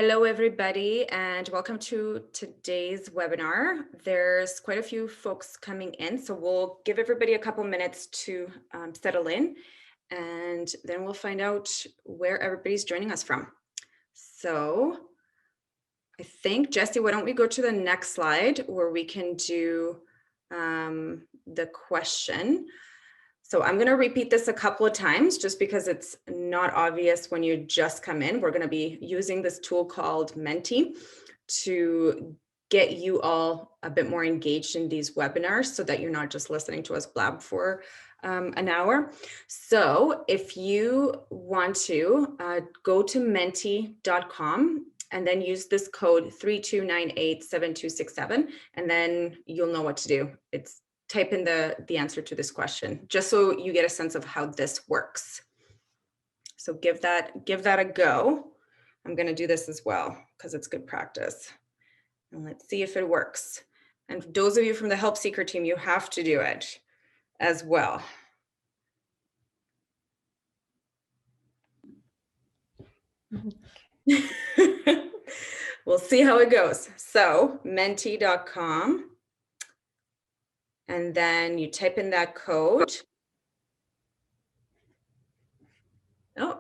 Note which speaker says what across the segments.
Speaker 1: Hello, everybody, and welcome to today's webinar. There's quite a few folks coming in, so we'll give everybody a couple minutes to settle in, and then we'll find out where everybody's joining us from. So I think, Jesse, why don't we go to the next slide where we can do the question. So I'm going to repeat this a couple of times just because it's not obvious when you just come in. We're going to be using this tool called Menti to get you all a bit more engaged in these webinars so that you're not just listening to us blab for an hour. So if you want to go to menti.com and then use this code 32987267, and then you'll know what to do. It's type in the answer to this question, just so you get a sense of how this works. So give that a go. I'm going to do this as well because it's good practice. And let's see if it works. And those of you from the Help Seeker team, you have to do it as well. We'll see how it goes. So menti.com. And then you type in that code. Oh,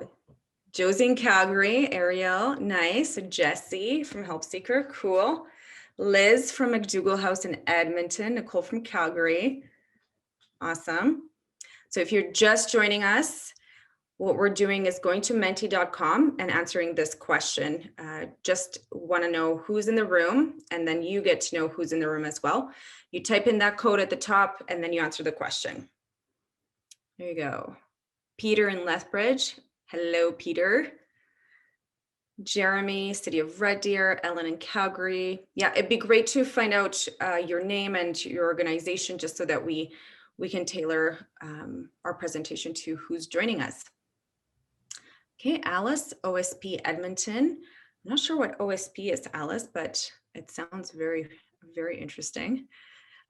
Speaker 1: Josie in Calgary, Ariel, nice. Jesse from Help Seeker, cool. Liz from McDougall House in Edmonton, Nicole from Calgary, awesome. So if you're just joining us, what we're doing is going to menti.com and answering this question. Just want to know who's in the room, and then you get to know who's in the room as well. You type in that code at the top, and then you answer the question. There you go. Peter in Lethbridge. Hello, Peter. Jeremy, City of Red Deer, Ellen in Calgary. Yeah, it'd be great to find out your name and your organization just so that we can tailor our presentation to who's joining us. Okay, Alice, OSP Edmonton. I'm not sure what OSP is, Alice, but it sounds very, very interesting.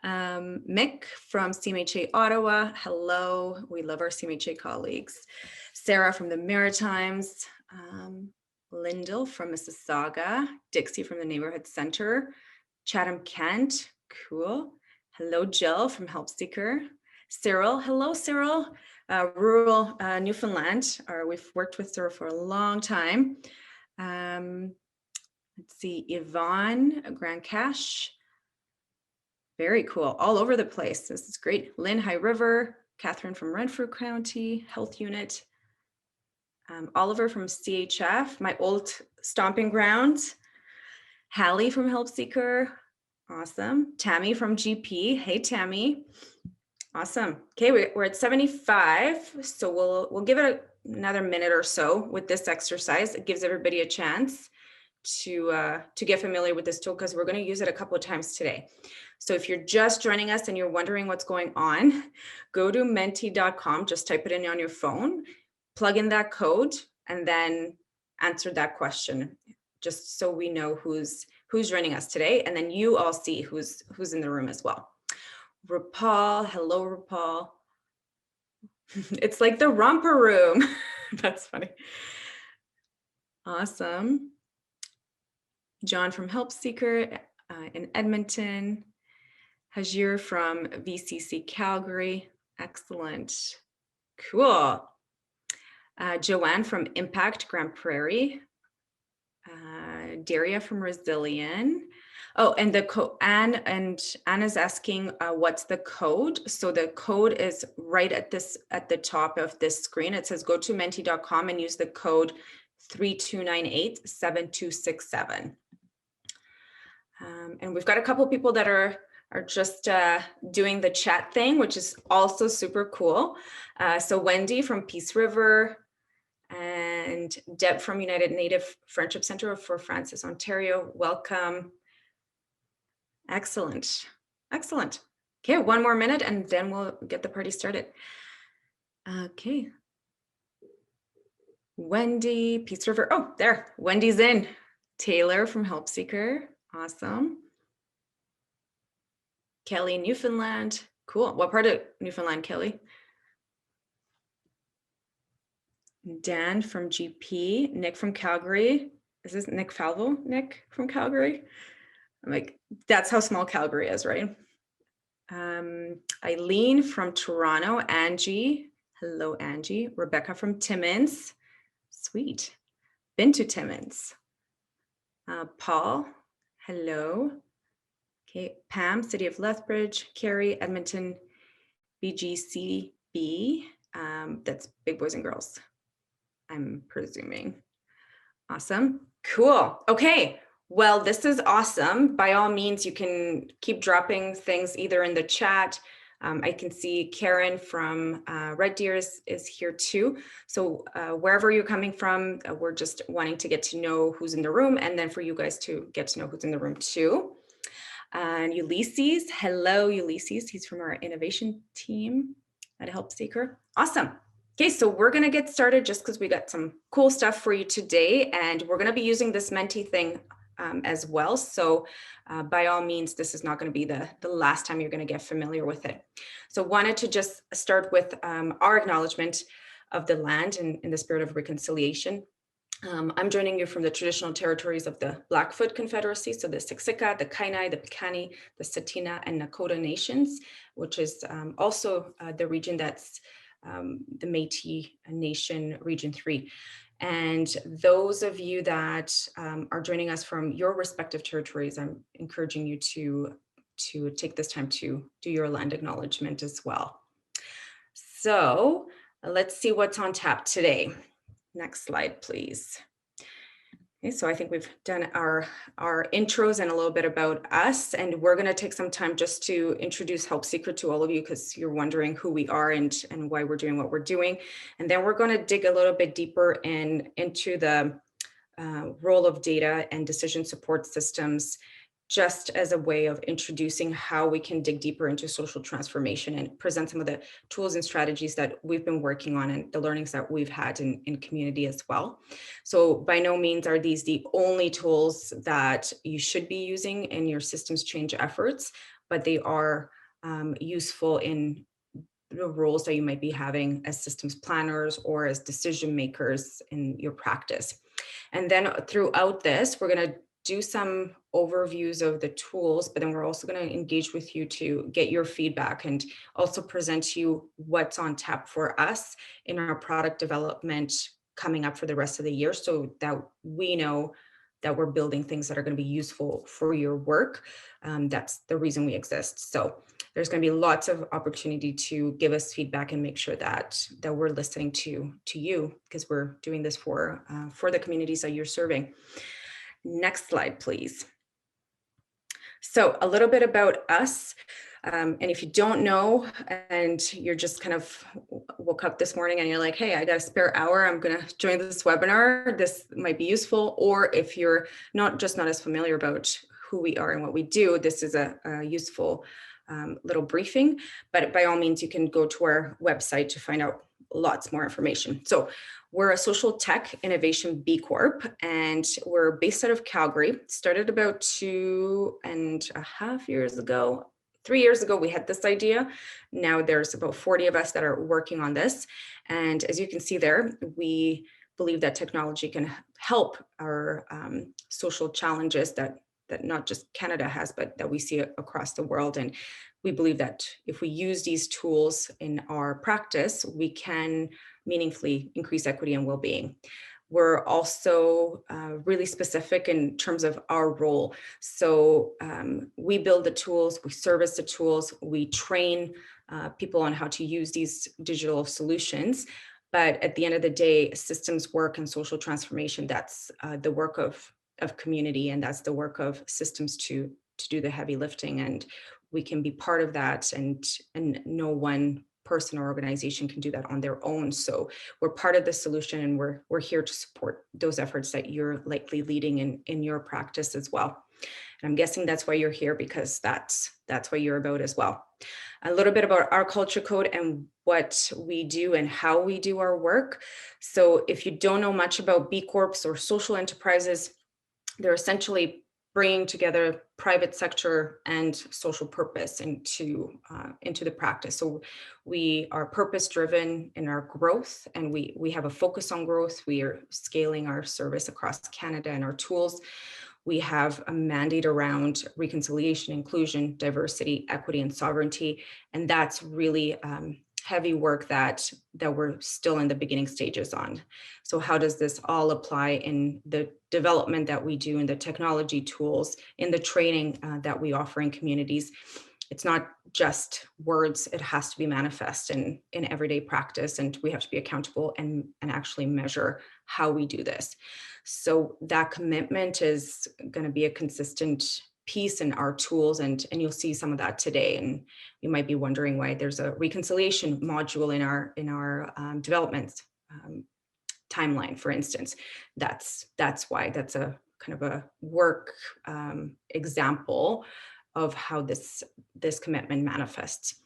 Speaker 1: Mick from CMHA Ottawa. Hello, we love our CMHA colleagues. Sarah from the Maritimes. Lyndall from Mississauga. Dixie from the Neighborhood Center. Chatham, Kent. Cool. Hello, Jill from Help Seeker. Cyril. Hello, Cyril. Rural Newfoundland. We've worked with Cyril for a long time. Let's see, Yvonne, Grand Cache. Very cool, all over the place. This is great. Lynn, High River. Catherine from Renfrew County, Health Unit. Oliver from CHF, my old stomping grounds. Hallie from Help Seeker, awesome. Tammy from GP, hey Tammy, awesome. Okay, we're at 75, so we'll give it another minute or so with this exercise. It gives everybody a chance to get familiar with this tool because we're going to use it a couple of times today. So if you're just joining us and you're wondering what's going on, go to menti.com, just type it in on your phone, plug in that code, and then answer that question, just so we know who's joining us today, and then you all see who's in the room as well. RuPaul, hello RuPaul. It's like the romper room. That's funny. Awesome. John from Help Seeker in Edmonton. Hajir from VCC Calgary. Excellent. Cool. Joanne from Impact Grand Prairie. Daria from Resilient. Oh, and Anne is asking what's the code. So the code is right at the top of this screen. It says go to menti.com and use the code 32987267. And we've got a couple people that are just doing the chat thing, which is also super cool. So Wendy from Peace River and Deb from United Native Friendship Center for Francis, Ontario. Welcome. Excellent. Excellent. Okay, one more minute and then we'll get the party started. Okay. Wendy, Peace River. Oh, there, Wendy's in. Taylor from Help Seeker. Awesome. Kelly, Newfoundland. Cool. What part of Newfoundland, Kelly? Dan from GP. Nick from Calgary. Is this Nick Falvo? Nick from Calgary? I'm like, that's how small Calgary is, right? Eileen from Toronto, Angie. Hello, Angie. Rebecca from Timmins. Sweet. Been to Timmins. Paul. Hello. Okay. Pam, City of Lethbridge. Carrie, Edmonton, BGCB. That's Big Boys and Girls, I'm presuming. Awesome. Cool. Okay. Well, this is awesome. By all means, you can keep dropping things either in the chat. I can see Karen from Red Deer is here too. So wherever you're coming from, we're just wanting to get to know who's in the room, and then for you guys to get to know who's in the room too. And Ulysses, hello, Ulysses. He's from our innovation team at Help Seeker. Awesome. Okay, so we're going to get started just because we got some cool stuff for you today, and we're going to be using this Menti thing as well. So by all means, this is not going to be the last time you're going to get familiar with it. So wanted to just start with our acknowledgement of the land in the spirit of reconciliation. I'm joining you from the traditional territories of the Blackfoot Confederacy, so the Siksika, the Kainai, the Piikani, the Tsuut'ina, and Nakota nations, which is also the region that's the Métis Nation, Region 3. And those of you that are joining us from your respective territories, I'm encouraging you to take this time to do your land acknowledgement as well. So let's see what's on tap today. Next slide, please. Okay, so I think we've done our intros and a little bit about us, and we're going to take some time just to introduce Help Seeker to all of you because you're wondering who we are and why we're doing what we're doing. And then we're going to dig a little bit deeper into the role of data and decision support systems, just as a way of introducing how we can dig deeper into social transformation and present some of the tools and strategies that we've been working on and the learnings that we've had in community as well. So by no means are these the only tools that you should be using in your systems change efforts, but they are useful in the roles that you might be having as systems planners or as decision makers in your practice. And then throughout this, we're going to do some overviews of the tools, but then we're also going to engage with you to get your feedback and also present to you what's on tap for us in our product development coming up for the rest of the year, so that we know that we're building things that are going to be useful for your work. That's the reason we exist. So there's going to be lots of opportunity to give us feedback and make sure that we're listening to you, because we're doing this for the communities that you're serving. Next slide, please. So a little bit about us. And if you don't know, and you're just kind of woke up this morning and you're like, hey, I got a spare hour, I'm going to join this webinar, this might be useful. Or if you're not as familiar about who we are and what we do, this is a useful little briefing. But by all means, you can go to our website to find out lots more information. So we're a social tech innovation B Corp, and we're based out of Calgary. Started about 2.5 years ago. 3 years ago, we had this idea. Now there's about 40 of us that are working on this. And as you can see there, we believe that technology can help our social challenges that not just Canada has, but that we see across the world. And we believe that if we use these tools in our practice, we can meaningfully increase equity and well-being. We're also really specific in terms of our role. So we build the tools, we service the tools, we train people on how to use these digital solutions. But at the end of the day, systems work and social transformation, that's the work of community, and that's the work of systems to do the heavy lifting. And we can be part of that, and no one person or organization can do that on their own. So we're part of the solution, and we're here to support those efforts that you're likely leading in your practice as well. And I'm guessing that's why you're here, because that's what you're about as well. A little bit about our culture code and what we do and how we do our work. So if you don't know much about B Corps or social enterprises, they're essentially bringing together private sector and social purpose into the practice. So we are purpose driven in our growth, and we have a focus on growth. We are scaling our service across Canada and our tools. We have a mandate around reconciliation, inclusion, diversity, equity, and sovereignty, and that's really heavy work that we're still in the beginning stages on. So how does this all apply in the development that we do, in the technology tools, in the training that we offer in communities? It's not just words, it has to be manifest in everyday practice, and we have to be accountable and actually measure how we do this. So that commitment is going to be a consistent piece in our tools, and you'll see some of that today. And you might be wondering why there's a reconciliation module in our development timeline, for instance. That's why. That's a kind of a work example of how this commitment manifests.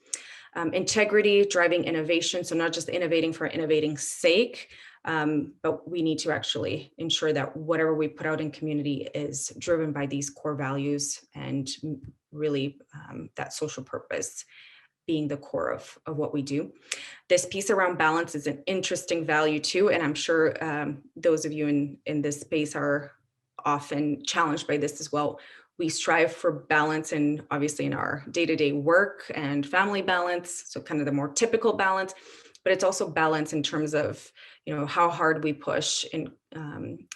Speaker 1: Integrity, driving innovation. So not just innovating for innovating's sake, but we need to actually ensure that whatever we put out in community is driven by these core values, and really that social purpose being the core of what we do. This piece around balance is an interesting value too, and I'm sure those of you in this space are often challenged by this as well. We strive for balance, and obviously in our day-to-day work and family balance, so kind of the more typical balance, but it's also balance in terms of, how hard we push in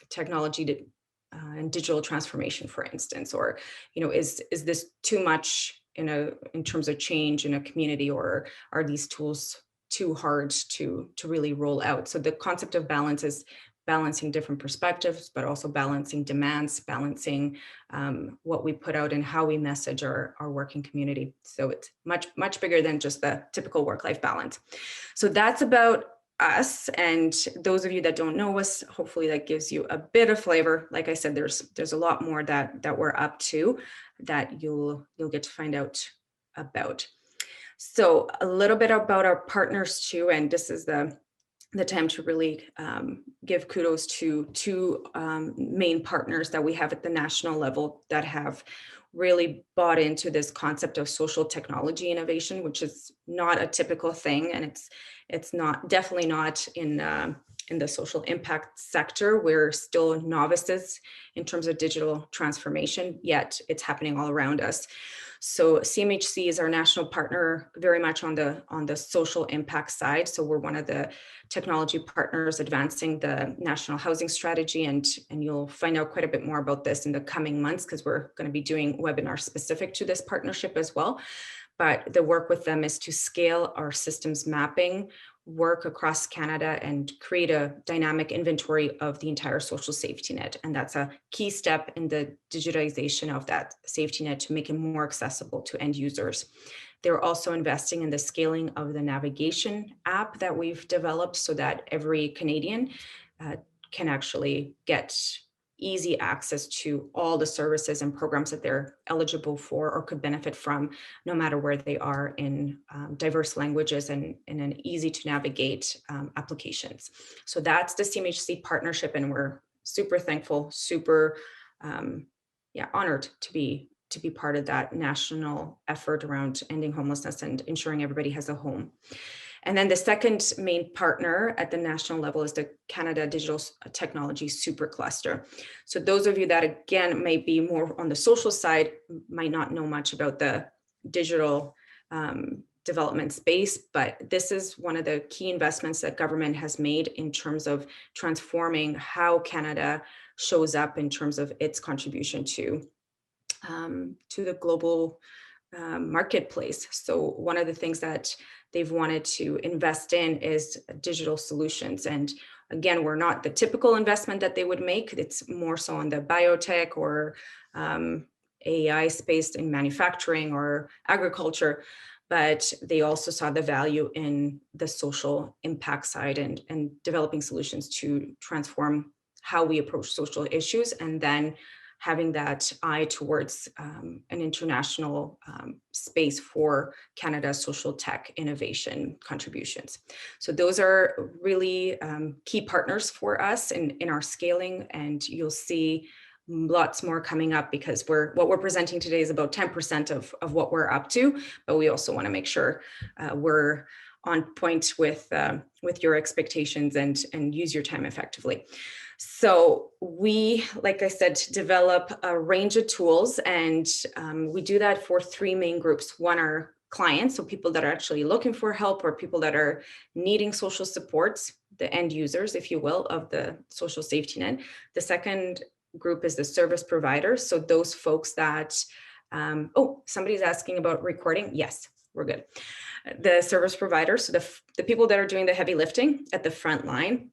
Speaker 1: technology and digital transformation, for instance, or, is this too much in terms of change in a community, or are these tools too hard to really roll out? So the concept of balance is balancing different perspectives, but also balancing demands, balancing what we put out and how we message our working community. So it's much bigger than just the typical work-life balance. So that's about us. And those of you that don't know us, hopefully that gives you a bit of flavor. Like I said, there's a lot more that we're up to that you'll get to find out about. So a little bit about our partners too, and this is the time to really give kudos to two main partners that we have at the national level that have really bought into this concept of social technology innovation, which is not a typical thing, and it's definitely not in the social impact sector. We're still novices in terms of digital transformation, yet it's happening all around us. So CMHC is our national partner, very much on the social impact side. So we're one of the technology partners advancing the national housing strategy, and you'll find out quite a bit more about this in the coming months, because we're going to be doing webinars specific to this partnership as well. But the work with them is to scale our systems mapping work across Canada and create a dynamic inventory of the entire social safety net. And that's a key step in the digitization of that safety net to make it more accessible to end users. They're also investing in the scaling of the navigation app that we've developed so that every Canadian can actually get easy access to all the services and programs that they're eligible for or could benefit from, no matter where they are, in diverse languages and in an easy to navigate applications. So that's the CMHC partnership, and we're super thankful, super honored to be part of that national effort around ending homelessness and ensuring everybody has a home. And then the second main partner at the national level is the Canada Digital Technology Supercluster. So those of you that, again, may be more on the social side might not know much about the digital development space, but this is one of the key investments that government has made in terms of transforming how Canada shows up in terms of its contribution to the global marketplace. So one of the things that they've wanted to invest in is digital solutions. And again, we're not the typical investment that they would make. It's more so on the biotech or AI space in manufacturing or agriculture. But they also saw the value in the social impact side and developing solutions to transform how we approach social issues, and then having that eye towards an international space for Canada's social tech innovation contributions. So those are really key partners for us in our scaling, and you'll see lots more coming up, because what we're presenting today is about 10% of what we're up to, but we also want to make sure we're on point with your expectations and use your time effectively. So we, like I said, develop a range of tools, and we do that for three main groups. One are clients, so people that are actually looking for help, or people that are needing social supports, the end users, if you will, of the social safety net. The second group is the service providers, so those folks that, oh, somebody's asking about recording. Yes, we're good. The service providers, so the people that are doing the heavy lifting at the front line.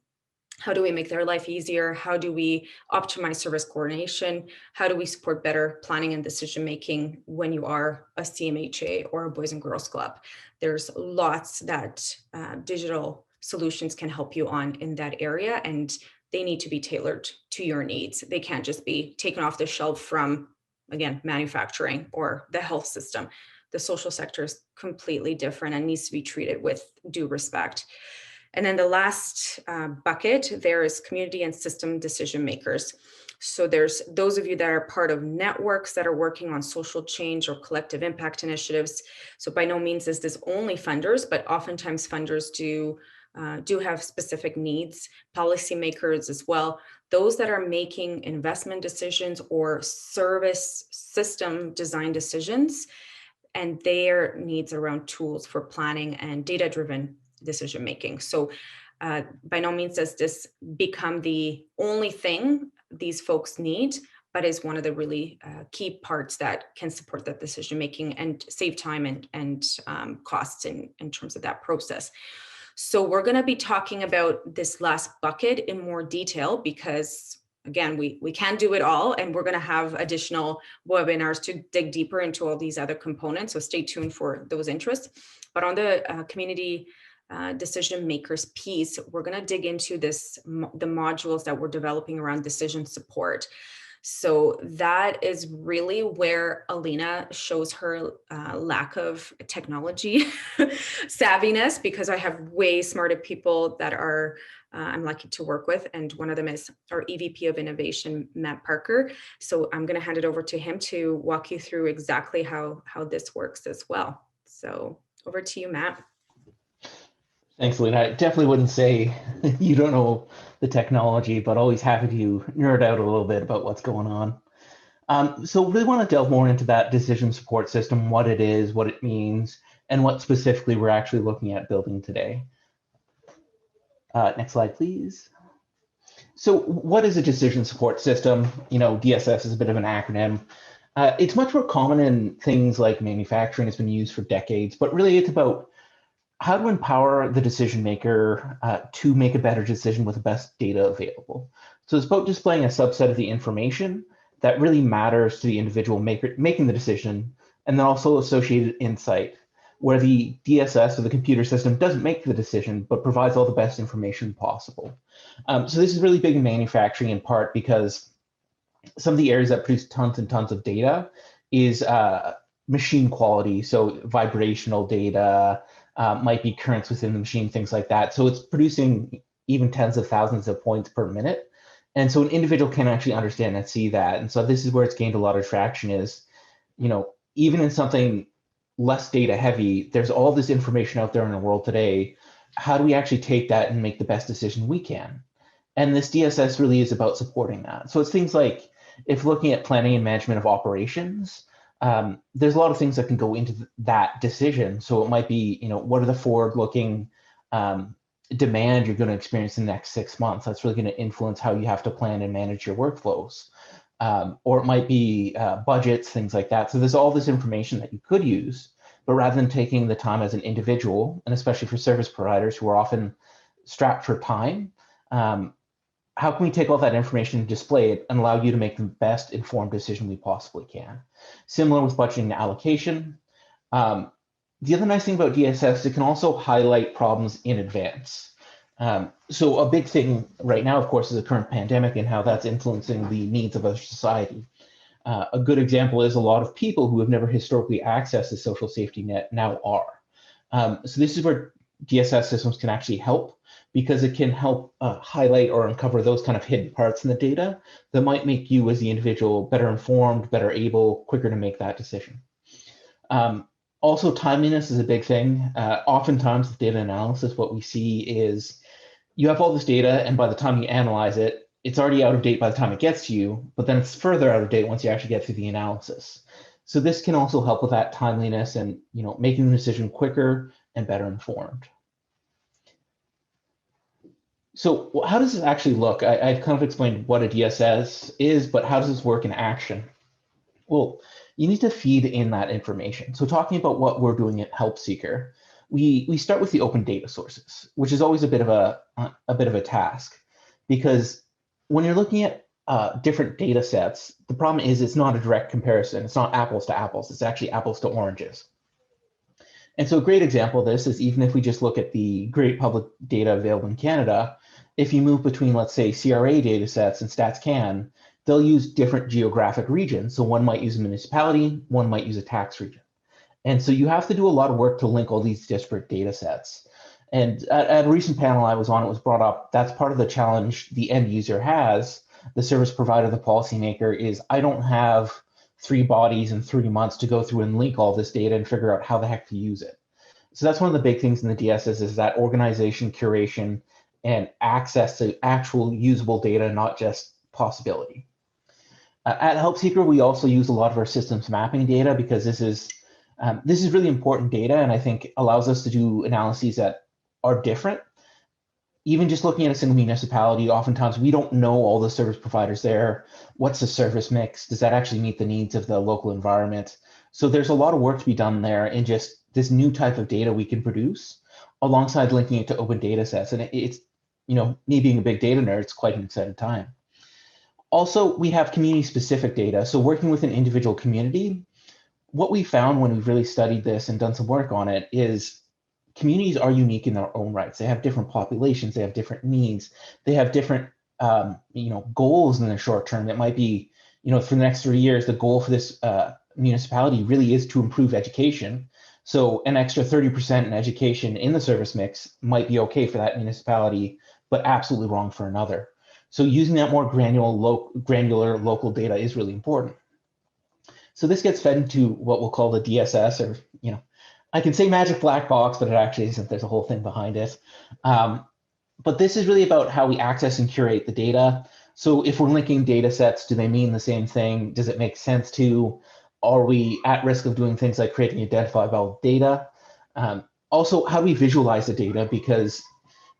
Speaker 1: How do we make their life easier? How do we optimize service coordination? How do we support better planning and decision making when you are a CMHA or a Boys and Girls Club? There's lots that digital solutions can help you on in that area, and they need to be tailored to your needs. They can't just be taken off the shelf from, again, manufacturing or the health system. The social sector is completely different and needs to be treated with due respect. And then the last bucket, there is community and system decision makers. So there's those of you that are part of networks that are working on social change or collective impact initiatives. So by no means is this only funders, but oftentimes funders do have specific needs, policymakers as well. Those that are making investment decisions or service system design decisions, and their needs around tools for planning and data-driven decision making. So by no means does this become the only thing these folks need, but is one of the really key parts that can support that decision making and save time and costs in terms of that process. So we're going to be talking about this last bucket in more detail, because again, we can do it all, and we're going to have additional webinars to dig deeper into all these other components. So stay tuned for those interests. But on the community decision makers piece, we're going to dig into the modules that we're developing around decision support. So that is really where Alina shows her lack of technology savviness, because I have way smarter people that are I'm lucky to work with, and one of them is our EVP of Innovation, Matt Parker. So I'm going to hand it over to him to walk you through exactly how this works as well. So over to you, Matt.
Speaker 2: Thanks, Lynn. I definitely wouldn't say you don't know the technology, but always happy to nerd out a little bit about what's going on. So really want to delve more into that decision support system, what it is, what it means, and what specifically we're actually looking at building today. Next slide, please. So what is a decision support system? You know, DSS is a bit of an acronym. It's much more common in things like manufacturing. It's been used for decades, but really it's about how to empower the decision maker to make a better decision with the best data available. So it's about displaying a subset of the information that really matters to the individual maker making the decision, and then also associated insight, where the DSS or the computer system doesn't make the decision, but provides all the best information possible. So this is really big in manufacturing, in part because some of the areas that produce tons and tons of data is machine quality, so vibrational data, might be currents within the machine, things like that. So it's producing even tens of thousands of points per minute. And so an individual can actually understand and see that. And so this is where it's gained a lot of traction is, you know, even in something less data heavy, there's all this information out there in the world today. How do we actually take that and make the best decision we can? And this DSS really is about supporting that. So it's things like, if looking at planning and management of operations, there's a lot of things that can go into that decision. So it might be, you know, what are the forward-looking demand you're going to experience in the next 6 months? That's really going to influence how you have to plan and manage your workflows. Or it might be budgets, things like that. So there's all this information that you could use, but rather than taking the time as an individual, and especially for service providers who are often strapped for time, how can we take all that information and display it and allow you to make the best informed decision we possibly can? Similar with budgeting and allocation. The other nice thing about DSS, it can also highlight problems in advance. So a big thing right now, of course, is the current pandemic and how that's influencing the needs of our society. A good example is a lot of people who have never historically accessed the social safety net now are. So this is where DSS systems can actually help, because it can help highlight or uncover those kind of hidden parts in the data that might make you as the individual better informed, better able, quicker to make that decision. Also, timeliness is a big thing. Oftentimes with data analysis, what we see is you have all this data, and by the time you analyze it, it's already out of date by the time it gets to you, but then it's further out of date once you actually get through the analysis. So this can also help with that timeliness and making the decision quicker and better informed. So how does this actually look? I've kind of explained what a DSS is, but how does this work in action? Well, you need to feed in that information. So talking about what we're doing at Help Seeker, we start with the open data sources, which is always a bit of a task, because when you're looking at different data sets, the problem is it's not a direct comparison. It's not apples to apples. It's actually apples to oranges. And so a great example of this is, even if we just look at the great public data available in Canada, if you move between, let's say, CRA data sets and StatsCan, they'll use different geographic regions. So one might use a municipality, one might use a tax region. And so you have to do a lot of work to link all these disparate data sets. And at a recent panel I was on, it was brought up, that's part of the challenge the end user has, the service provider, the policymaker, is I don't have 3 bodies in 3 months to go through and link all this data and figure out how the heck to use it. So that's one of the big things in the DSS, is that organization, curation, and access to actual usable data, not just possibility. At Help Seeker, we also use a lot of our systems mapping data, because this is really important data, and I think allows us to do analyses that are different. Even just looking at a single municipality, oftentimes we don't know all the service providers there. What's the service mix? Does that actually meet the needs of the local environment? So there's a lot of work to be done there in just this new type of data we can produce, alongside linking it to open data sets. And it's, me being a big data nerd, it's quite an exciting time. Also, we have community-specific data. So working with an individual community, what we found when we've really studied this and done some work on it is communities are unique in their own rights. They have different populations, they have different needs, they have different goals in the short term. It might be, for the next 3 years, the goal for this municipality really is to improve education. So an extra 30% in education in the service mix might be okay for that municipality, but absolutely wrong for another. So using that more granular local data is really important. So this gets fed into what we'll call the DSS, or, I can say magic black box, but it actually isn't. There's a whole thing behind it. But this is really about how we access and curate the data. So if we're linking data sets, do they mean the same thing? Does it make sense to? Are we at risk of doing things like creating identifiable data? Also, how do we visualize the data? Because,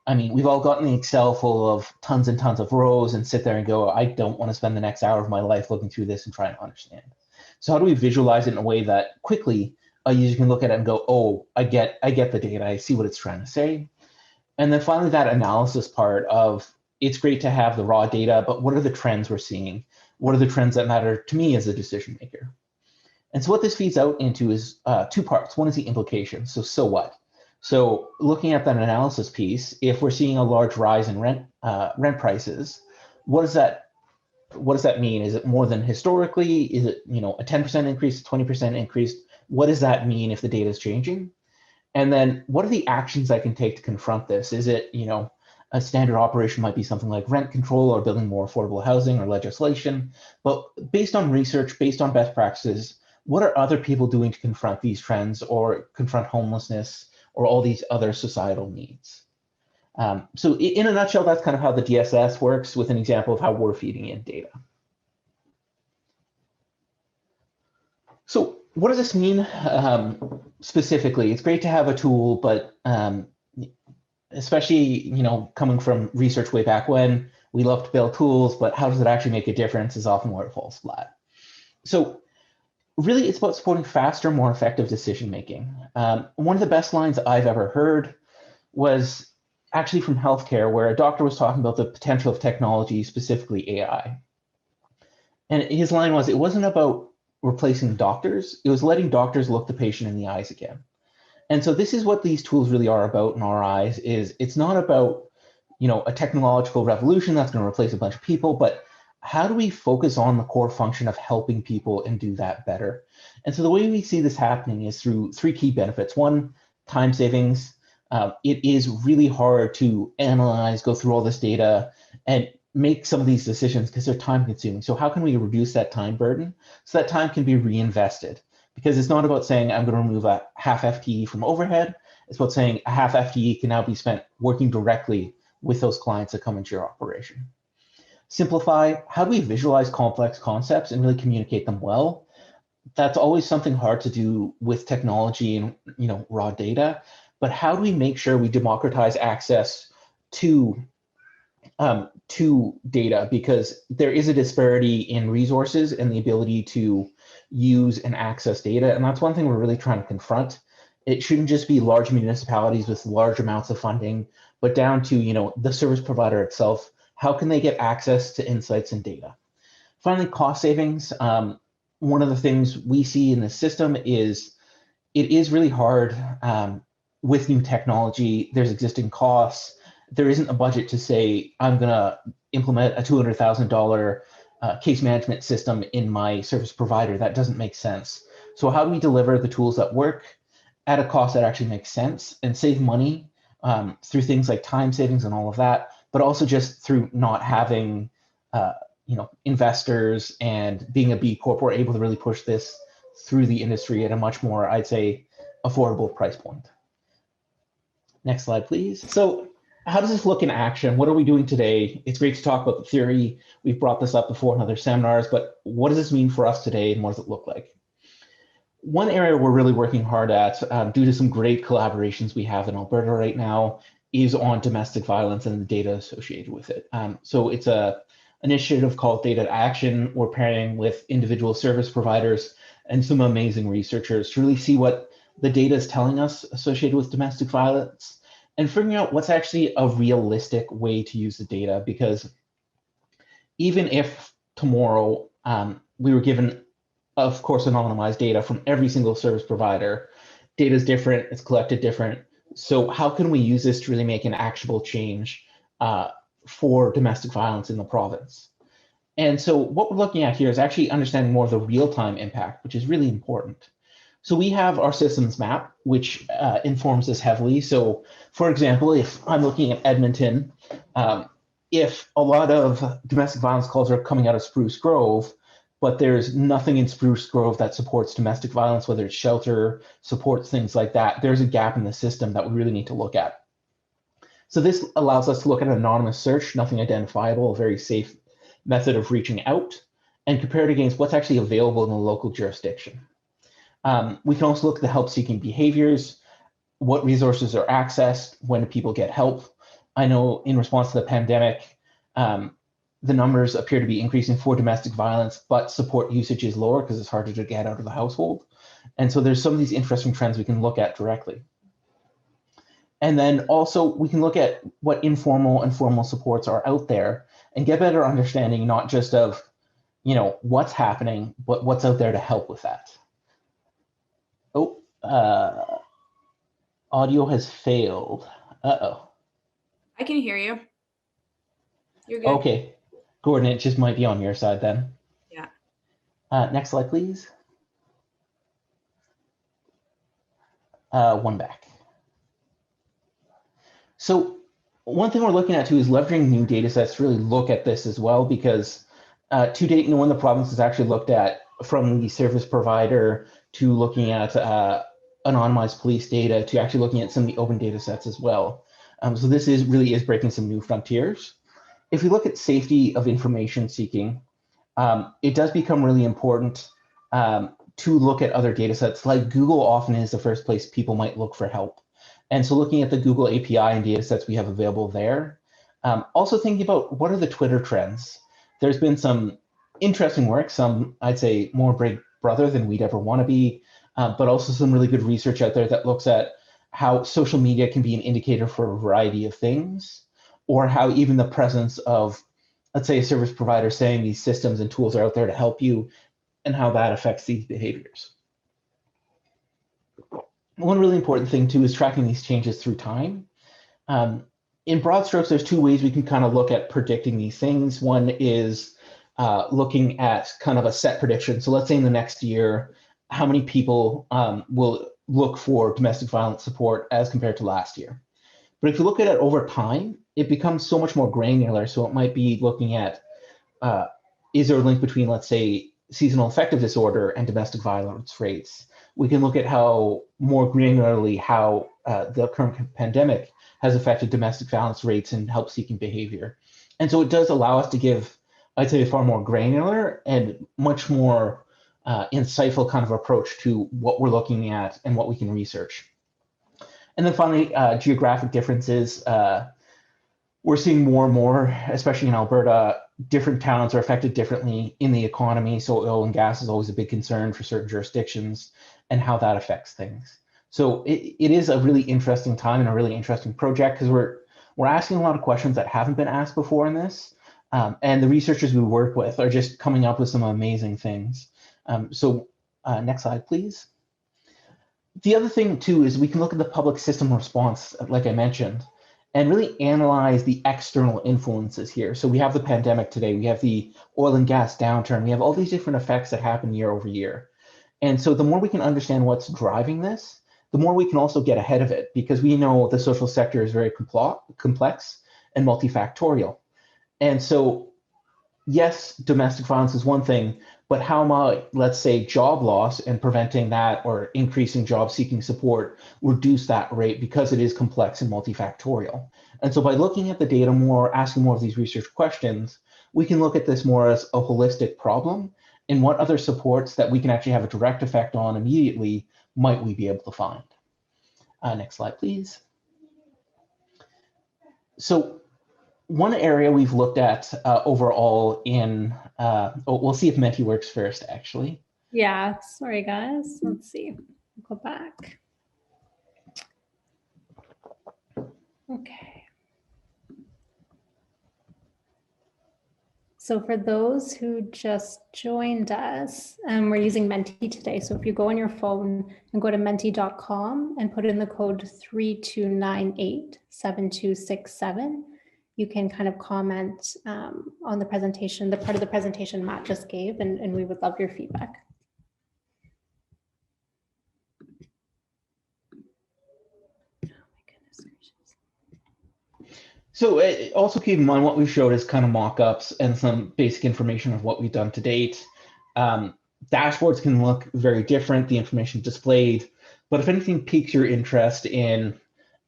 Speaker 2: we've all gotten the Excel full of tons and tons of rows and sit there and go, I don't want to spend the next hour of my life looking through this and trying to understand. So how do we visualize it in a way that quickly a user can look at it and go, oh, I get the data, I see what it's trying to say. And then finally, that analysis part of, it's great to have the raw data, but what are the trends we're seeing? What are the trends that matter to me as a decision maker? And so what this feeds out into is 2 parts. One is the implication. So what? So looking at that analysis piece, if we're seeing a large rise in rent prices, what does that mean? Is it more than historically? Is it, a 10% increase, 20% increase? What does that mean if the data is changing? And then what are the actions I can take to confront this? Is it, a standard operation might be something like rent control or building more affordable housing or legislation. But based on research, based on best practices, what are other people doing to confront these trends or confront homelessness or all these other societal needs? So in a nutshell, that's kind of how the DSS works, with an example of how we're feeding in data. So what does this mean specifically? It's great to have a tool, but especially coming from research way back when, we love to build tools, but how does it actually make a difference is often where it falls flat. So really, it's about supporting faster, more effective decision making. One of the best lines I've ever heard was actually from healthcare, where a doctor was talking about the potential of technology, specifically AI. And his line was, it wasn't about replacing doctors, it was letting doctors look the patient in the eyes again. And so this is what these tools really are about in our eyes, is it's not about, a technological revolution that's going to replace a bunch of people, but how do we focus on the core function of helping people and do that better? And so the way we see this happening is through 3 key benefits. One, time savings. it is really hard to analyze, go through all this data, and make some of these decisions because they're time consuming. So how can we reduce that time burden so that time can be reinvested? Because it's not about saying I'm going to remove a half FTE from overhead. It's about saying a half FTE can now be spent working directly with those clients that come into your operation. Simplify, how do we visualize complex concepts and really communicate them well? That's always something hard to do with technology and raw data, but how do we make sure we democratize access to data, because there is a disparity in resources and the ability to use and access data. And that's one thing we're really trying to confront. It shouldn't just be large municipalities with large amounts of funding, but down to the service provider itself. How can they get access to insights and data? Finally, cost savings. One of the things we see in the system is it is really hard with new technology. There's existing costs. There isn't a budget to say, I'm going to implement a $200,000 case management system in my service provider. That doesn't make sense. So how do we deliver the tools that work at a cost that actually makes sense and save money through things like time savings and all of that, but also just through not having investors and being a B Corp, we're able to really push this through the industry at a much more, I'd say, affordable price point. Next slide, please. So how does this look in action? What are we doing today? It's great to talk about the theory. We've brought this up before in other seminars, but what does this mean for us today and what does it look like? One area we're really working hard at, due to some great collaborations we have in Alberta right now, is on domestic violence and the data associated with it. So it's an initiative called Data Action. We're pairing with individual service providers and some amazing researchers to really see what the data is telling us associated with domestic violence and figuring out what's actually a realistic way to use the data. Because even if tomorrow we were given, of course, anonymized data from every single service provider, data is different, it's collected different. So how can we use this to really make an actionable change for domestic violence in the province? And so what we're looking at here is actually understanding more of the real-time impact, which is really important. So we have our systems map, which informs this heavily. So for example, if I'm looking at Edmonton, if a lot of domestic violence calls are coming out of Spruce Grove, but there's nothing in Spruce Grove that supports domestic violence, whether it's shelter, supports things like that, there's a gap in the system that we really need to look at. So this allows us to look at an anonymous search, nothing identifiable, a very safe method of reaching out, and compare it against what's actually available in the local jurisdiction. We can also look at the help-seeking behaviors, what resources are accessed, when do people get help. I know in response to the pandemic, the numbers appear to be increasing for domestic violence, but support usage is lower because it's harder to get out of the household. And so there's some of these interesting trends we can look at directly. And then also we can look at what informal and formal supports are out there and get better understanding, not just of, what's happening, but what's out there to help with that. Oh, audio has failed. Uh-oh.
Speaker 1: I can hear you. You're good.
Speaker 2: Okay, Gordon, it just might be on your side then.
Speaker 1: Yeah.
Speaker 2: Next slide, please. One back. So one thing we're looking at too is leveraging new data sets to really look at this as well, because to date, no one in the province has actually looked at from the service provider to looking at anonymized police data to actually looking at some of the open data sets as well. So this really is breaking some new frontiers. If we look at safety of information seeking, it does become really important to look at other data sets. Like Google often is the first place people might look for help. And so looking at the Google API and data sets we have available there. Also thinking about what are the Twitter trends. There's been some interesting work, some I'd say more Big Brother than we'd ever want to be, but also some really good research out there that looks at how social media can be an indicator for a variety of things, or how even the presence of, let's say, a service provider saying these systems and tools are out there to help you and how that affects these behaviors. One really important thing too is tracking these changes through time. In broad strokes, there's two ways we can kind of look at predicting these things. One is looking at kind of a set prediction. So let's say in the next year, how many people will look for domestic violence support as compared to last year. But if you look at it over time, it becomes so much more granular. So it might be looking at, is there a link between, let's say, seasonal affective disorder and domestic violence rates? We can look at how more granularly how the current pandemic has affected domestic violence rates and help-seeking behavior. And so it does allow us to give, I'd say, a far more granular and much more insightful kind of approach to what we're looking at and what we can research. And then finally, geographic differences. We're seeing more and more, especially in Alberta, different towns are affected differently in the economy. So oil and gas is always a big concern for certain jurisdictions and how that affects things. So it is a really interesting time and a really interesting project because we're asking a lot of questions that haven't been asked before in this. And the researchers we work with are just coming up with some amazing things. Next slide, please. The other thing too is we can look at the public system response, like I mentioned, and really analyze the external influences here. So we have the pandemic today, we have the oil and gas downturn, we have all these different effects that happen year over year. And so the more we can understand what's driving this, the more we can also get ahead of it, because we know the social sector is very complex and multifactorial. And so, yes, domestic violence is one thing, but how might, let's say, job loss and preventing that or increasing job seeking support reduce that rate because it is complex and multifactorial? And so by looking at the data more, asking more of these research questions, we can look at this more as a holistic problem and what other supports that we can actually have a direct effect on immediately might we be able to find. Next slide, please. So one area we've looked at overall in, we'll see if Menti works first, actually.
Speaker 3: Yeah, sorry guys. Let's see. Go back. Okay. So for those who just joined us, we're using Menti today. So if you go on your phone and go to menti.com and put in the code 32987267, you can kind of comment on the presentation, the part of the presentation Matt just gave, and we would love your feedback.
Speaker 2: So also keep in mind what we've showed is kind of mock-ups and some basic information of what we've done to date. Dashboards can look very different, the information displayed, but if anything piques your interest in,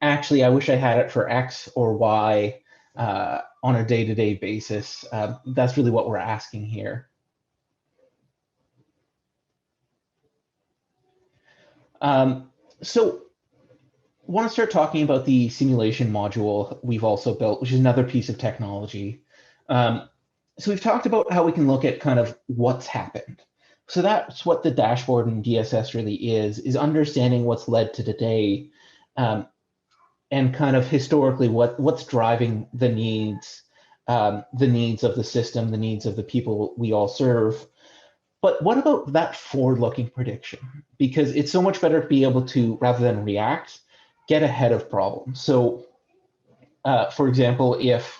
Speaker 2: actually, I wish I had it for X or Y on a day-to-day basis, that's really what we're asking here. So I want to start talking about the simulation module we've also built, which is another piece of technology. So we've talked about how we can look at kind of what's happened. So that's what the dashboard in DSS really is understanding what's led to today and kind of historically what's driving the needs of the system, the needs of the people we all serve. But what about that forward-looking prediction? Because it's so much better to be able to, rather than react, get ahead of problems. So, for example, if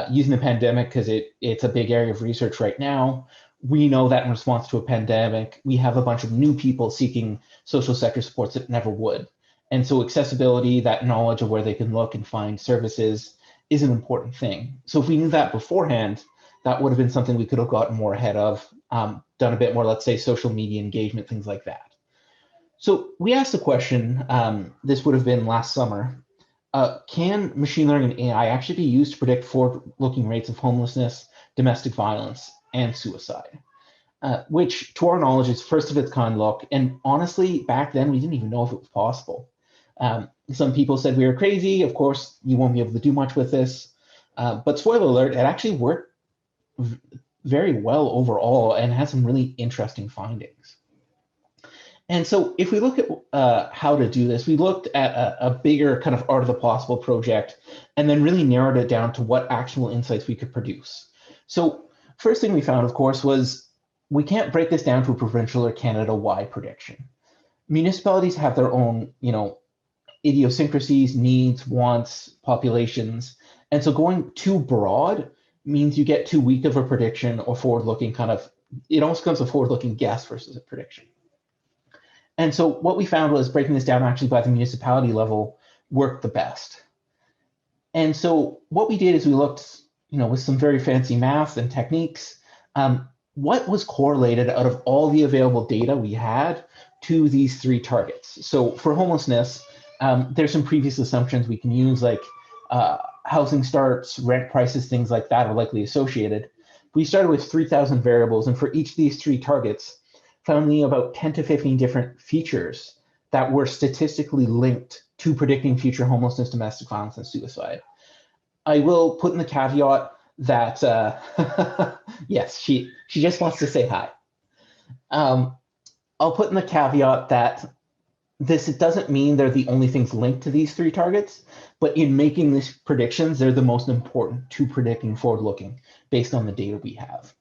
Speaker 2: using the pandemic, because it's a big area of research right now, we know that in response to a pandemic, we have a bunch of new people seeking social sector supports that never would. And so accessibility, that knowledge of where they can look and find services is an important thing. So if we knew that beforehand, that would have been something we could have gotten more ahead of, done a bit more, let's say, social media engagement, things like that. So we asked the question, this would have been last summer, can machine learning and AI actually be used to predict forward-looking rates of homelessness, domestic violence, and suicide? Which, to our knowledge, is first of its kind look. And honestly, back then, we didn't even know if it was possible. Some people said we were crazy. Of course, you won't be able to do much with this. But spoiler alert, it actually worked very well overall and has some really interesting findings. And so if we look at how to do this, we looked at a bigger kind of art of the possible project and then really narrowed it down to what actual insights we could produce. So first thing we found, of course, was we can't break this down to a provincial or Canada-wide prediction. Municipalities have their own, idiosyncrasies, needs, wants, populations. And so going too broad means you get too weak of a prediction or forward-looking it almost becomes a forward-looking guess versus a prediction. And so what we found was breaking this down actually by the municipality level worked the best. And so what we did is we looked, with some very fancy math and techniques, what was correlated out of all the available data we had to these 3 targets. So for homelessness, there's some previous assumptions we can use, like housing starts, rent prices, things like that are likely associated. We started with 3,000 variables, and for each of these 3 targets, found about 10 to 15 different features that were statistically linked to predicting future homelessness, domestic violence, and suicide. I will put in the caveat that, yes, she just wants to say hi. I'll put in the caveat that it doesn't mean they're the only things linked to these 3 targets, but in making these predictions, they're the most important to predicting forward-looking based on the data we have.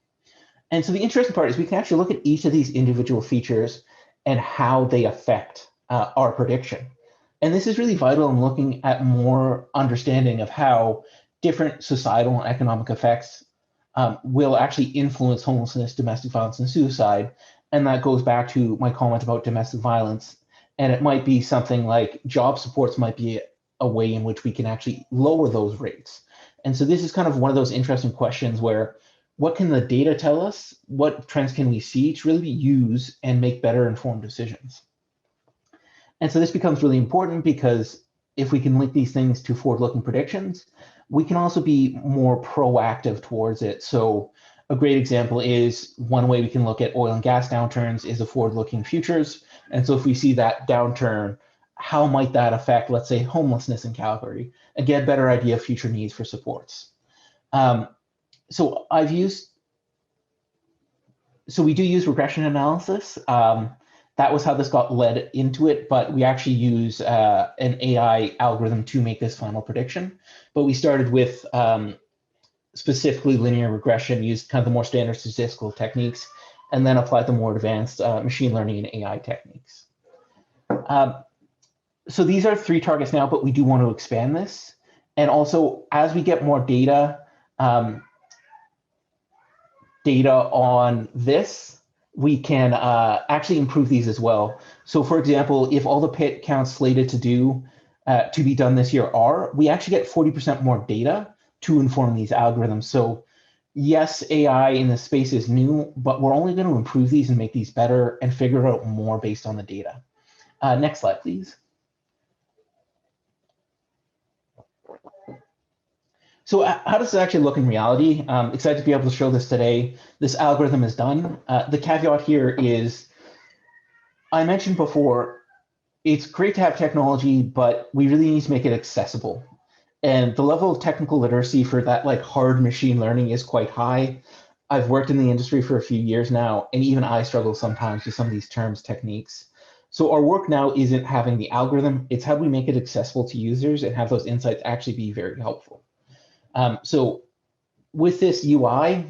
Speaker 2: And so the interesting part is we can actually look at each of these individual features and how they affect our prediction. And this is really vital in looking at more understanding of how different societal and economic effects will actually influence homelessness, domestic violence, and suicide. And that goes back to my comment about domestic violence. And it might be something like job supports might be a way in which we can actually lower those rates. And so this is kind of one of those interesting questions where what can the data tell us? What trends can we see to really use and make better informed decisions? And so this becomes really important because if we can link these things to forward-looking predictions, we can also be more proactive towards it. So a great example is one way we can look at oil and gas downturns is the forward-looking futures. And so if we see that downturn, how might that affect, let's say, homelessness in Calgary, and get a better idea of future needs for supports. So we do use regression analysis. That was how this got led into it, but we actually use an AI algorithm to make this final prediction. But we started with specifically linear regression, used kind of the more standard statistical techniques, and then applied the more advanced machine learning and AI techniques. So these are 3 targets now, but we do want to expand this. And also, as we get more data on this, we can actually improve these as well. So for example, if all the pit counts slated to be done this year we actually get 40% more data to inform these algorithms. So yes, AI in this space is new, but we're only going to improve these and make these better and figure out more based on the data. Next slide, please. So how does this actually look in reality? I'm excited to be able to show this today. This algorithm is done. The caveat here is, I mentioned before, it's great to have technology, but we really need to make it accessible. And the level of technical literacy for that hard machine learning is quite high. I've worked in the industry for a few years now, and even I struggle sometimes with some of these terms, techniques. So our work now isn't having the algorithm, it's how we make it accessible to users and have those insights actually be very helpful. So with this UI,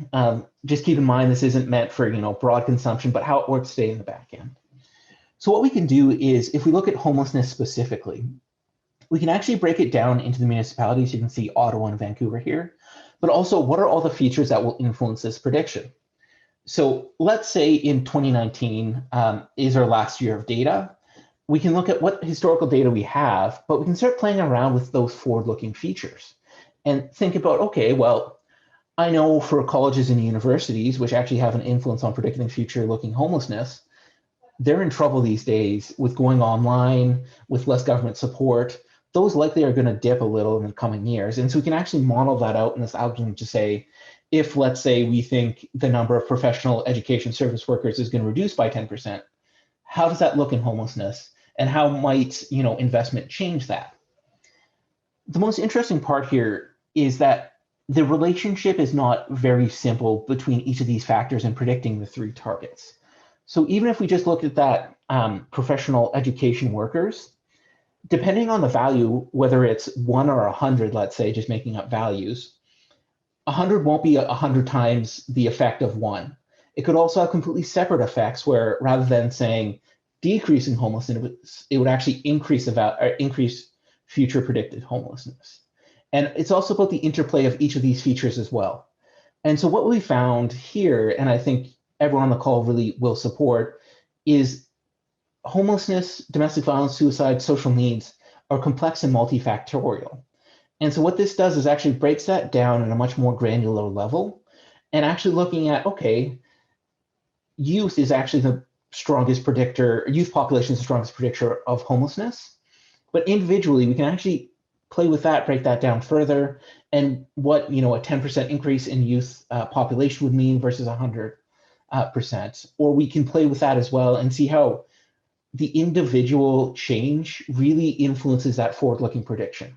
Speaker 2: just keep in mind this isn't meant for broad consumption, but how it works today in the back end. So what we can do is, if we look at homelessness specifically, we can actually break it down into the municipalities. You can see Ottawa and Vancouver here, but also what are all the features that will influence this prediction? So let's say in 2019 is our last year of data. We can look at what historical data we have, but we can start playing around with those forward-looking features and think about, okay, well, I know for colleges and universities, which actually have an influence on predicting future-looking homelessness, they're in trouble these days with going online, with less government support. Those likely are going to dip a little in the coming years. And so we can actually model that out in this algorithm to say, if let's say we think the number of professional education service workers is going to reduce by 10%, how does that look in homelessness? And how might investment change that? The most interesting part here is that the relationship is not very simple between each of these factors in predicting the 3 targets. So even if we just look at that professional education workers, depending on the value, whether it's 1 or 100, let's say, just making up values, 100 won't be 100 times the effect of 1. It could also have completely separate effects where rather than saying decreasing homelessness, it would actually increase future predicted homelessness. And it's also about the interplay of each of these features as well. And so what we found here, and I think everyone on the call really will support, is homelessness, domestic violence, suicide, social needs are complex and multifactorial. And so what this does is actually breaks that down at a much more granular level and actually looking at, okay, youth is actually the strongest predictor, youth population is the strongest predictor of homelessness. But individually, we can actually play with that, break that down further, and what a 10% increase in youth population would mean versus 100%. Or we can play with that as well and see how the individual change really influences that forward-looking prediction.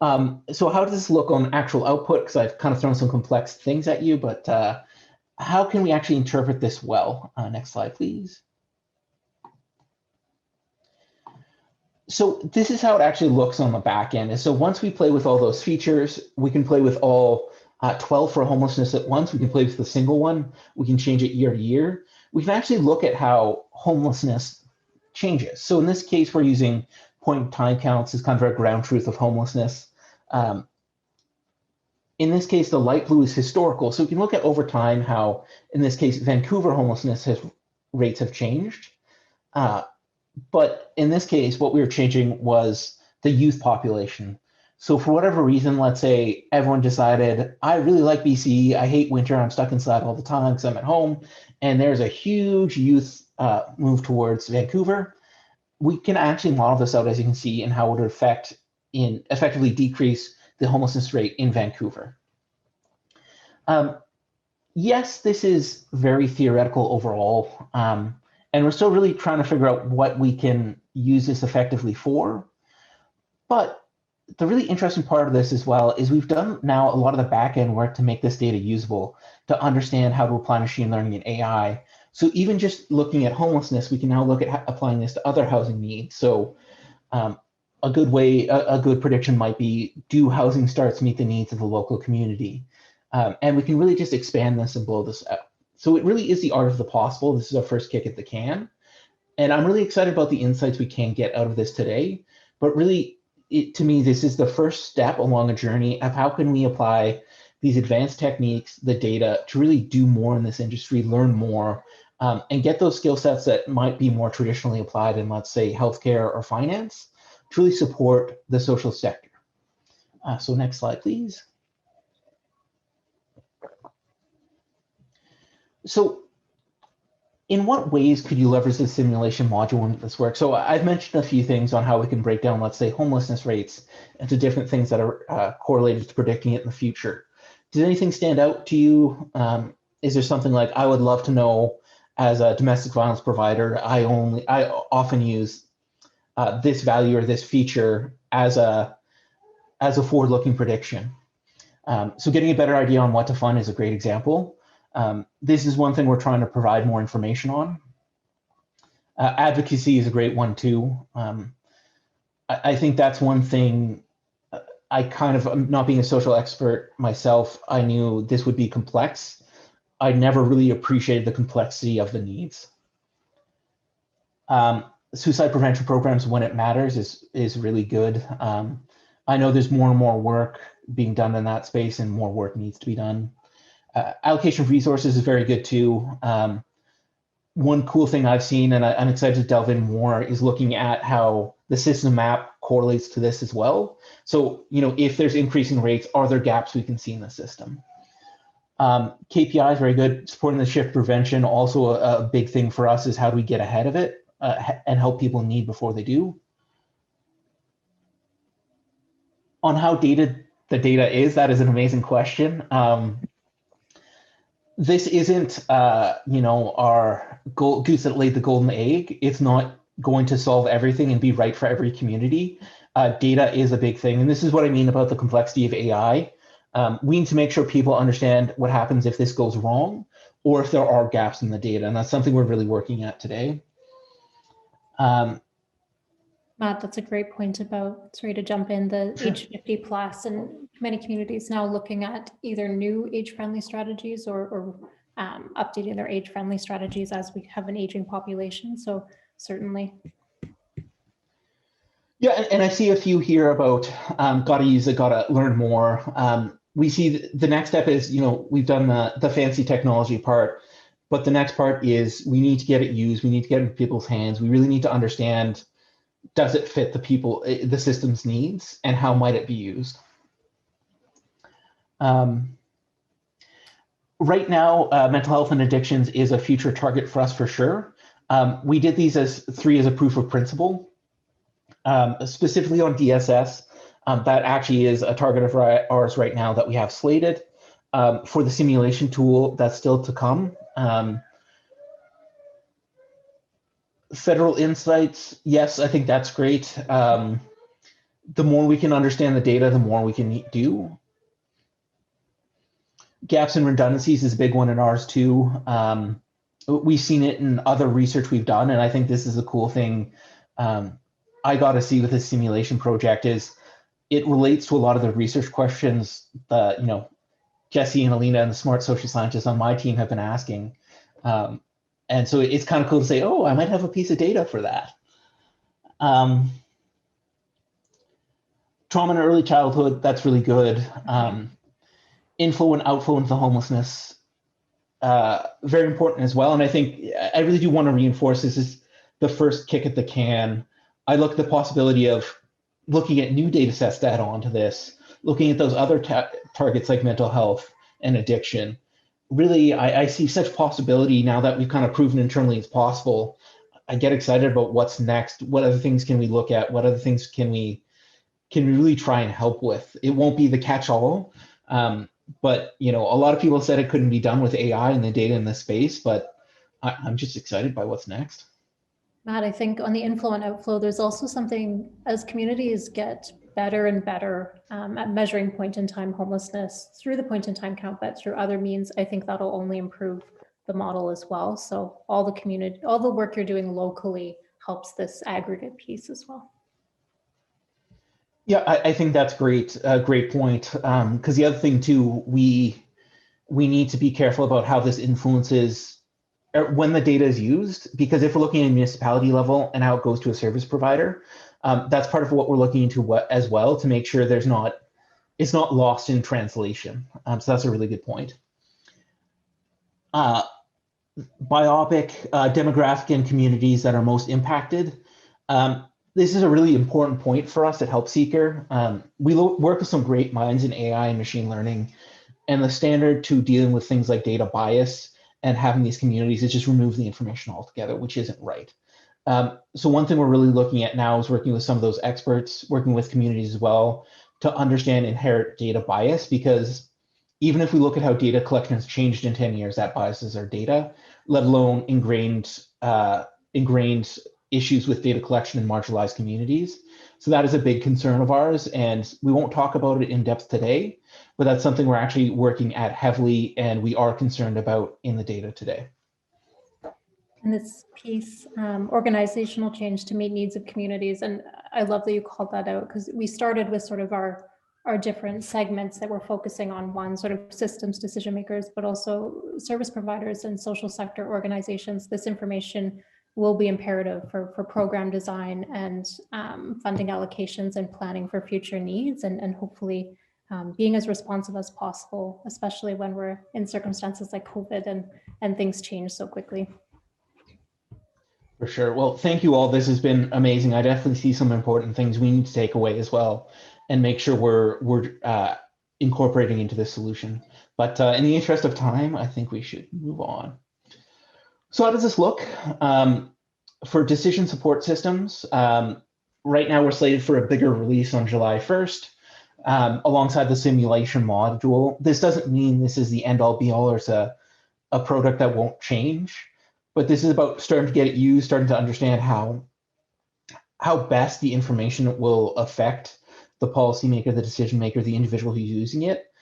Speaker 2: So how does this look on actual output? Because I've kind of thrown some complex things at you, but how can we actually interpret this well? Next slide, please. So this is how it actually looks on the back end. And so once we play with all those features, we can play with all 12 for homelessness at once. We can play with the single one. We can change it year to year. We can actually look at how homelessness changes. So in this case, we're using point time counts as kind of our ground truth of homelessness. In this case, the light blue is historical. So we can look at over time how, in this case, Vancouver homelessness rates have changed. But in this case, what we were changing was the youth population. So for whatever reason, let's say everyone decided, I really like BC, I hate winter, I'm stuck inside all the time because I'm at home, and there's a huge youth move towards Vancouver. We can actually model this out, as you can see, in how it would effectively decrease the homelessness rate in Vancouver. Yes, this is very theoretical overall. And we're still really trying to figure out what we can use this effectively for. But the really interesting part of this as well is we've done now a lot of the back-end work to make this data usable, to understand how to apply machine learning and AI. So even just looking at homelessness, we can now look at applying this to other housing needs. So a good prediction might be, do housing starts meet the needs of the local community? And we can really just expand this and blow this out. So it really is the art of the possible. This is our first kick at the can. And I'm really excited about the insights we can get out of this today. But really, to me, this is the first step along a journey of how can we apply these advanced techniques, the data, to really do more in this industry, learn more, and get those skill sets that might be more traditionally applied in, let's say, healthcare or finance, to really support the social sector. So next slide, please. So in what ways could you leverage the simulation module into this work? So I've mentioned a few things on how we can break down, let's say, homelessness rates into different things that are correlated to predicting it in the future. Did anything stand out to you? Is there something like, I would love to know as a domestic violence provider, I often use this value or this feature as a forward-looking prediction. So getting a better idea on what to fund is a great example. This is one thing we're trying to provide more information on. Advocacy is a great one too. I think that's one thing. I kind of, not being a social expert myself, I knew this would be complex. I never really appreciated the complexity of the needs. Suicide prevention programs, when it matters, is really good. I know there's more and more work being done in that space, and more work needs to be done. Allocation of resources is very good too. One cool thing I've seen, and I'm excited to delve in more, is looking at how the system map correlates to this as well. So, if there's increasing rates, are there gaps we can see in the system? KPI is very good. Supporting the shift prevention, also a big thing for us, is how do we get ahead of it and help people in need before they do. On how the data is, that is an amazing question. This isn't, our goose that laid the golden egg. It's not going to solve everything and be right for every community. Data is a big thing. And this is what I mean about the complexity of AI. We need to make sure people understand what happens if this goes wrong, or if there are gaps in the data. And that's something we're really working at today.
Speaker 3: Matt, that's a great point about, sorry to jump in, the age 50 plus, and many communities now looking at either new age-friendly strategies or updating their age-friendly strategies as we have an aging population. So certainly.
Speaker 2: Yeah, and I see a few here about gotta use it, gotta learn more. We see the next step is, we've done the fancy technology part. But the next part is we need to get it used. We need to get it in people's hands. We really need to understand, does it fit the system's needs, and how might it be used? Right now, mental health and addictions is a future target for us for sure. We did these as three as a proof of principle, specifically on DSS. That actually is a target of ours right now that we have slated. For the simulation tool, that's still to come. Federal insights, yes, I think that's great. The more we can understand the data, the more we can do. Gaps and redundancies is a big one in ours too. We've seen it in other research we've done, and I think this is a cool thing I got to see with this simulation project is it relates to a lot of the research questions that, Jesse and Alina and the smart social scientists on my team have been asking. And so it's kind of cool to say, oh, I might have a piece of data for that. Trauma in early childhood, that's really good. Inflow and outflow into homelessness, very important as well. And I think I really do want to reinforce this is the first kick at the can. I look at the possibility of looking at new data sets to add on to this, looking at those other targets like mental health and addiction. Really, I see such possibility now that we've kind of proven internally it's possible. I get excited about what's next. What other things can we look at? What other things can we really try and help with? It won't be the catch-all, but a lot of people said it couldn't be done with AI and the data in this space, but I'm just excited by what's next.
Speaker 3: Matt, I think on the inflow and outflow, there's also something as communities get better and better at measuring point-in-time homelessness through the point-in-time count, but through other means, I think that'll only improve the model as well. So all the work you're doing locally helps this aggregate piece as well.
Speaker 2: Yeah, I think that's great. Great point. Because the other thing too, we need to be careful about how this influences when the data is used, because if we're looking at a municipality level and how it goes to a service provider, that's part of what we're looking into as well to make sure it's not lost in translation. So that's a really good point. Biopic, demographic and communities that are most impacted. This is a really important point for us at Help Seeker. We work with some great minds in AI and machine learning, and the standard to dealing with things like data bias and having these communities is just remove the information altogether, which isn't right. So one thing we're really looking at now is working with some of those experts, working with communities as well, to understand inherent data bias, because even if we look at how data collection has changed in 10 years, that biases our data, let alone ingrained issues with data collection in marginalized communities. So that is a big concern of ours, and we won't talk about it in depth today, but that's something we're actually working at heavily and we are concerned about in the data today.
Speaker 3: And this piece, organizational change to meet needs of communities. And I love that you called that out, because we started with sort of our different segments that we're focusing on, one sort of systems decision makers, but also service providers and social sector organizations. This information will be imperative for program design and funding allocations and planning for future needs, and hopefully being as responsive as possible, especially when we're in circumstances like COVID and things change so quickly.
Speaker 2: For sure. Well, thank you all. This has been amazing. I definitely see some important things we need to take away as well and make sure we're incorporating into this solution. But in the interest of time, I think we should move on. So how does this look? For decision support systems, right now we're slated for a bigger release on July 1st, alongside the simulation module. This doesn't mean this is the end all be all or it's a product that won't change, but this is about starting to get it used, starting to understand how best the information will affect the policymaker, the decision maker, the individual who's using it.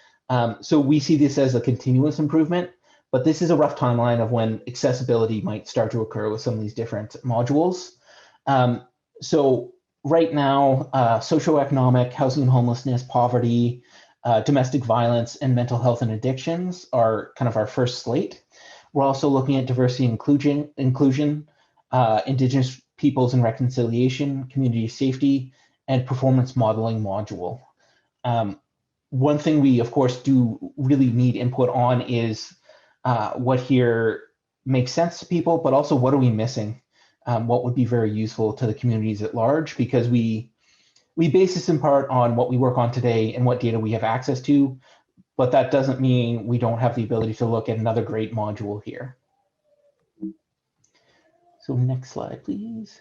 Speaker 2: So we see this as a continuous improvement, but this is a rough timeline of when accessibility might start to occur with some of these different modules. So right now, socioeconomic, housing and homelessness, poverty, domestic violence, and mental health and addictions are kind of our first slate. We're also looking at diversity and inclusion, Indigenous peoples and reconciliation, community safety, and performance modeling module. One thing we, of course, do really need input on is what here makes sense to people, but also what are we missing? What would be very useful to the communities at large, because we base this in part on what we work on today and what data we have access to, but that doesn't mean we don't have the ability to look at another great module here. So next slide, please.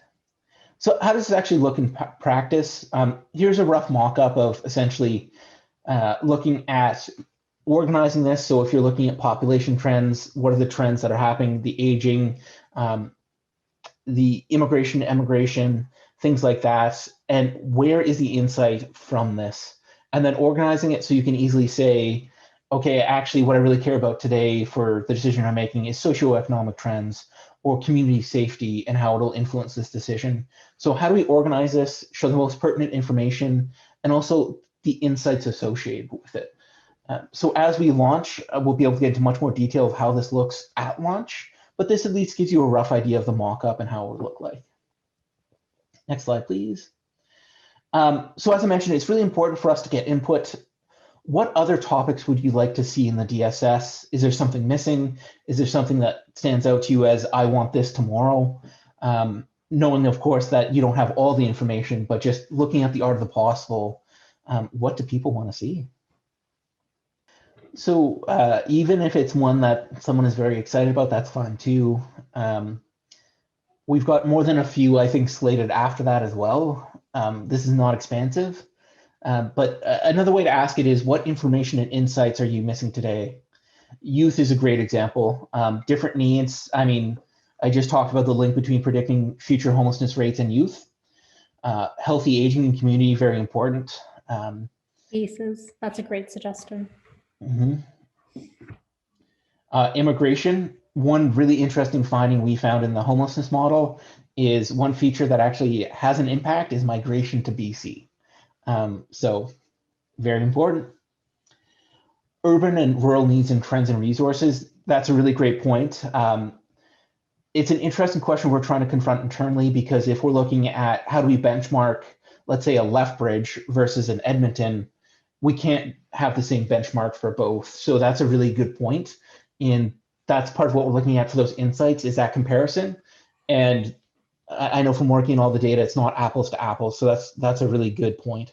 Speaker 2: So how does this actually look in practice? Here's a rough mock-up of essentially looking at organizing this. So if you're looking at population trends, what are the trends that are happening, the aging, the immigration, emigration, things like that, and where is the insight from this? And then organizing it so you can easily say, okay, actually what I really care about today for the decision I'm making is socioeconomic trends or community safety and how it'll influence this decision. So how do we organize this, show the most pertinent information, and also the insights associated with it? So as we launch, we'll be able to get into much more detail of how this looks at launch, but this at least gives you a rough idea of the mock-up and how it would look like. Next slide, please. So as I mentioned, it's really important for us to get input. What other topics would you like to see in the DSS? Is there something missing? Is there something that stands out to you as, I want this tomorrow? Knowing, of course, that you don't have all the information, but just looking at the art of the possible, what do people want to see? So even if it's one that someone is very excited about, that's fine too. We've got more than a few, I think, slated after that as well. This is not expansive. But another way to ask it is, what information and insights are you missing today? Youth is a great example. Different needs. I mean, I just talked about the link between predicting future homelessness rates and youth. Healthy aging in community, very important.
Speaker 3: Cases, that's a great suggestion.
Speaker 2: Immigration, one really interesting finding we found in the homelessness model is one feature that actually has an impact is migration to BC. So very important. Urban and rural needs and trends and resources, that's a really great point. It's an interesting question we're trying to confront internally, because if we're looking at how do we benchmark, let's say, a Lethbridge versus an Edmonton, we can't have the same benchmark for both. So that's a really good point. And that's part of what we're looking at for those insights, is that comparison. And I know from working on all the data, it's not apples to apples. So that's a really good point.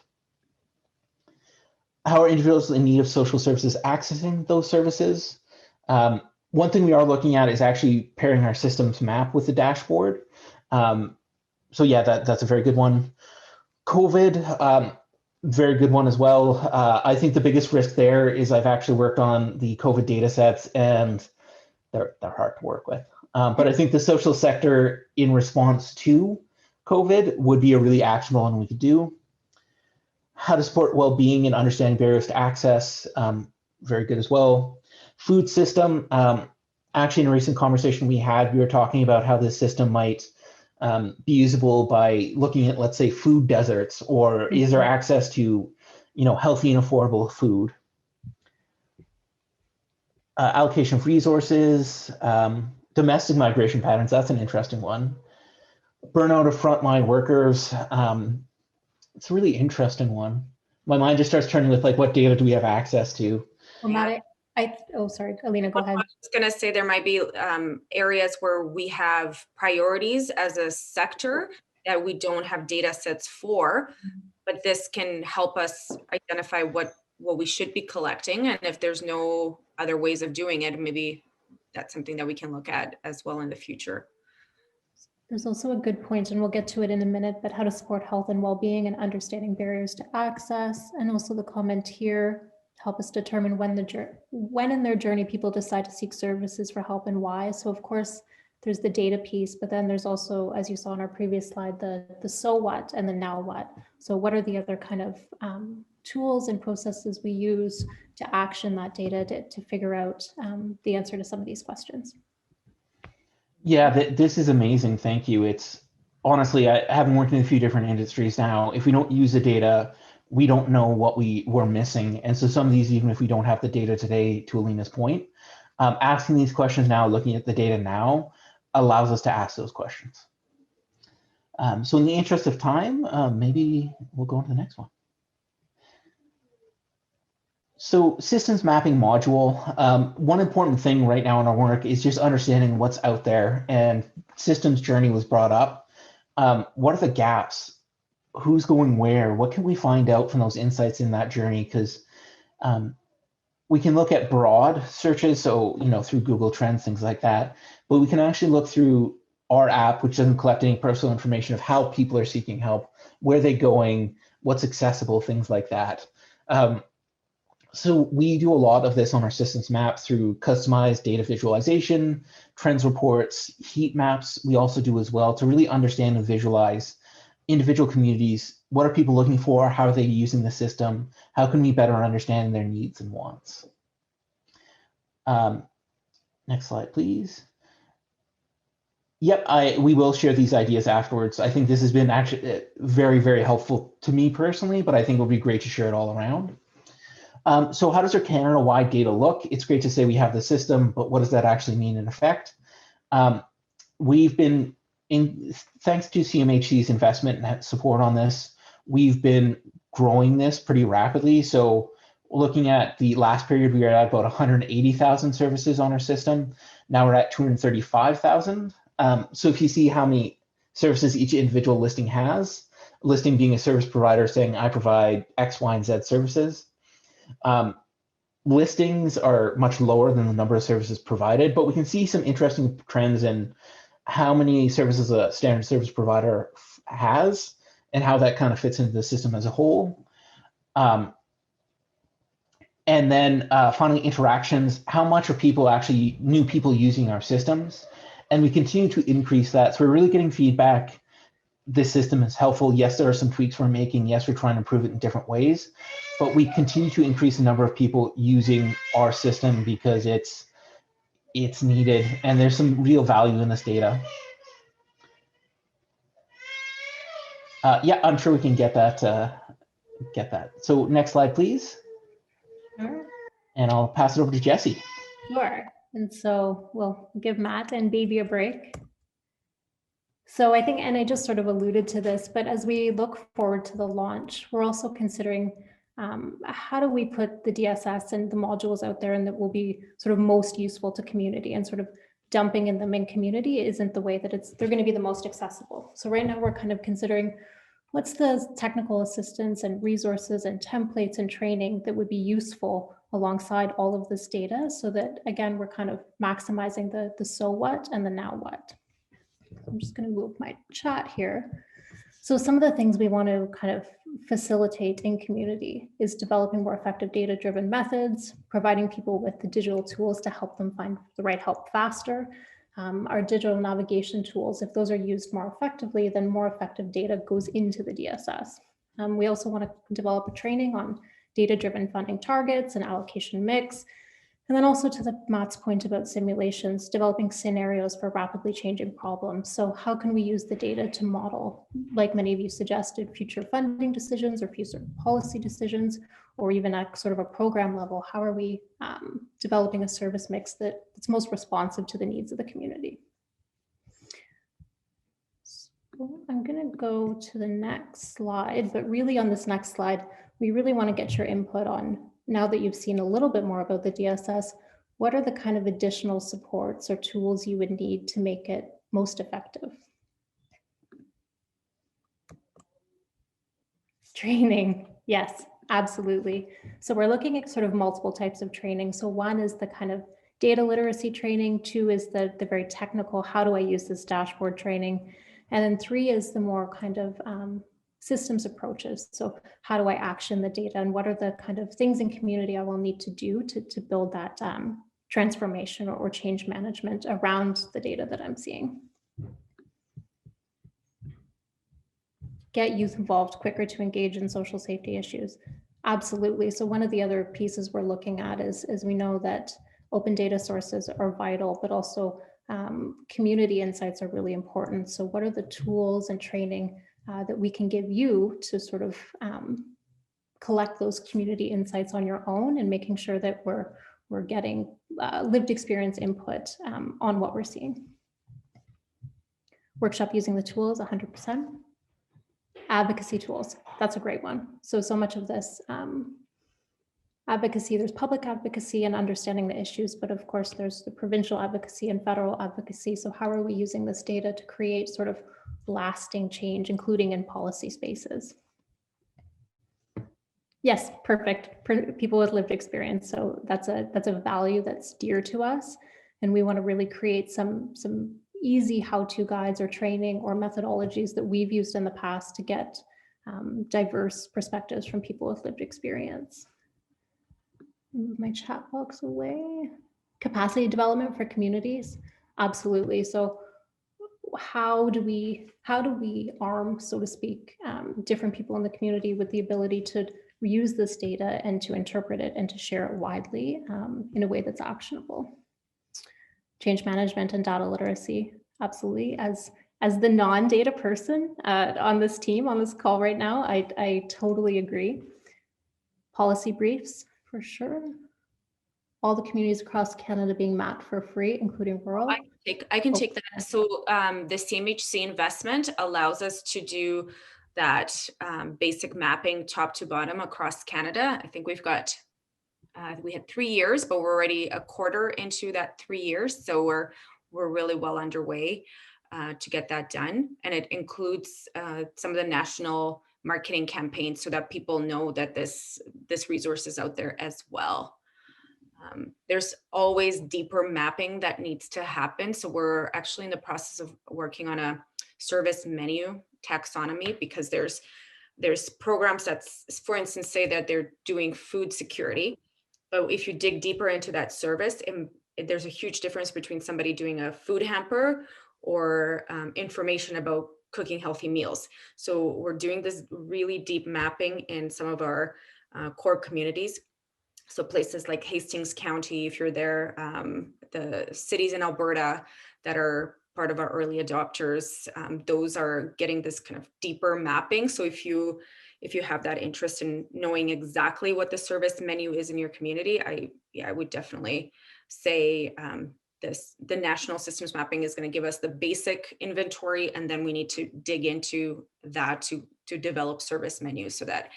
Speaker 2: How are individuals in need of social services accessing those services? One thing we are looking at is actually pairing our systems map with the dashboard. So yeah, that's a very good one. COVID, very good one as well. I think the biggest risk there is I've actually worked on the COVID data sets, and they're hard to work with. But I think the social sector in response to COVID would be a really actionable one we could do. How to support well-being and understanding barriers to access, very good as well. Food system, actually in a recent conversation we had, we were talking about how this system might be usable by looking at, let's say, food deserts, or is there access to, healthy and affordable food? Allocation of resources, domestic migration patterns, that's an interesting one. Burnout of frontline workers, it's a really interesting one. My mind just starts turning with, like, what data do we have access to?
Speaker 3: Well, Matt, oh, sorry, Alina, go ahead.
Speaker 1: I was going to say there might be areas where we have priorities as a sector that we don't have data sets for, but this can help us identify what we should be collecting. And if there's no other ways of doing it, maybe that's something that we can look at as well in the future.
Speaker 3: There's also a good point, and we'll get to it in a minute, but how to support health and well-being and understanding barriers to access. And also the comment here, help us determine when in their journey people decide to seek services for help and why. So of course, there's the data piece, but then there's also, as you saw on our previous slide, the so what and the now what. So what are the other kind of tools and processes we use to action that data to figure out the answer to some of these questions?
Speaker 2: Yeah, this is amazing. Thank you. It's honestly, I haven't worked in a few different industries now. If we don't use the data, we don't know what we're missing. And so some of these, even if we don't have the data today, to Alina's point, asking these questions now, looking at the data now, allows us to ask those questions. So in the interest of time, maybe we'll go on to the next one. So systems mapping module, one important thing right now in our work is just understanding what's out there, and systems journey was brought up. What are the gaps? Who's going where? What can we find out from those insights in that journey? Because we can look at broad searches, so through Google Trends, things like that, but we can actually look through our app, which doesn't collect any personal information of how people are seeking help, where they're going, what's accessible, things like that. So we do a lot of this on our systems map through customized data visualization, trends reports, heat maps. We also do as well to really understand and visualize individual communities. What are people looking for? How are they using the system? How can we better understand their needs and wants? Next slide, please. Yep, we will share these ideas afterwards. I think this has been actually very, very helpful to me personally, but I think it would be great to share it all around. So how does our Canada-wide data look? It's great to say we have the system, but what does that actually mean in effect? We've been, thanks to CMHC's investment and support on this, we've been growing this pretty rapidly. So looking at the last period, we were at about 180,000 services on our system. Now we're at 235,000. So if you see how many services each individual listing has, listing being a service provider saying I provide X, Y, and Z services, listings are much lower than the number of services provided, but we can see some interesting trends in how many services a standard service provider has and how that kind of fits into the system as a whole. And then finally, interactions, how much are people actually, new people using our systems? And we continue to increase that. So we're really getting feedback. This system is helpful. Yes, there are some tweaks we're making. Yes, we're trying to improve it in different ways, but we continue to increase the number of people using our system because it's needed and there's some real value in this data. Yeah, I'm sure we can get that. So next slide, please.
Speaker 3: Sure.
Speaker 2: And I'll pass it over to Jessie.
Speaker 3: Sure. And so we'll give Matt and Baby a break. So I think, and I just sort of alluded to this, but as we look forward to the launch, we're also considering how do we put the DSS and the modules out there and that will be sort of most useful to community, and sort of dumping in them in community isn't the way that they're going to be the most accessible. So right now we're kind of considering what's the technical assistance and resources and templates and training that would be useful alongside all of this data, so that again, we're kind of maximizing the so what and the now what. I'm just going to move my chat here. So some of the things we want to kind of facilitate in community is developing more effective data-driven methods, providing people with the digital tools to help them find the right help faster. Our digital navigation tools, if those are used more effectively, then more effective data goes into the DSS. We also want to develop a training on data-driven funding targets and allocation mix. And then also to Matt's point about simulations, developing scenarios for rapidly changing problems. So how can we use the data to model, like many of you suggested, future funding decisions or future policy decisions, or even at sort of a program level? How are we developing a service mix that's most responsive to the needs of the community? So I'm going to go to the next slide, but really on this next slide, we really want to get your input on, now that you've seen a little bit more about the DSS, what are the kind of additional supports or tools you would need to make it most effective? Training, yes, absolutely. So we're looking at sort of multiple types of training. So one is the kind of data literacy training, two is the very technical, how do I use this dashboard training? And then three is the more kind of systems approaches. So how do I action the data, and what are the kind of things in community I will need to do to build that transformation or change management around the data that I'm seeing. Get youth involved quicker to engage in social safety issues. Absolutely. So one of the other pieces we're looking at is we know that open data sources are vital, but also community insights are really important. So what are the tools and training that we can give you to sort of collect those community insights on your own, and making sure that we're getting lived experience input on what we're seeing. Workshop using the tools, 100%. Advocacy tools, that's a great one. So much of this advocacy, there's public advocacy and understanding the issues, but of course there's the provincial advocacy and federal advocacy. So how are we using this data to create sort of lasting change, including in policy spaces? Yes, perfect. People with lived experience. So that's a value that's dear to us. And we want to really create some easy how-to guides or training or methodologies that we've used in the past to get diverse perspectives from people with lived experience. Move my chat box away. Capacity development for communities. Absolutely. So how do we arm, so to speak, different people in the community with the ability to use this data and to interpret it and to share it widely in a way that's actionable? Change management and data literacy, absolutely. As the non-data person on this team, on this call right now, I totally agree. Policy briefs, for sure. All the communities across Canada being mapped for free, including rural.
Speaker 1: I can take that. So the CMHC investment allows us to do that basic mapping top to bottom across Canada. I think we've got, we had 3 years, but we're already a quarter into that 3 years. So we're really well underway to get that done. And it includes some of the national marketing campaigns so that people know that this resource is out there as well. There's always deeper mapping that needs to happen. So we're actually in the process of working on a service menu taxonomy, because there's programs that's, for instance, say that they're doing food security. But if you dig deeper into that service, there's a huge difference between somebody doing a food hamper or information about cooking healthy meals. So we're doing this really deep mapping in some of our core communities. So places like Hastings County, if you're there, the cities in Alberta that are part of our early adopters, those are getting this kind of deeper mapping. So if you have that interest in knowing exactly what the service menu is in your community, I would definitely say the national systems mapping is going to give us the basic inventory, and then we need to dig into that to develop service menus so that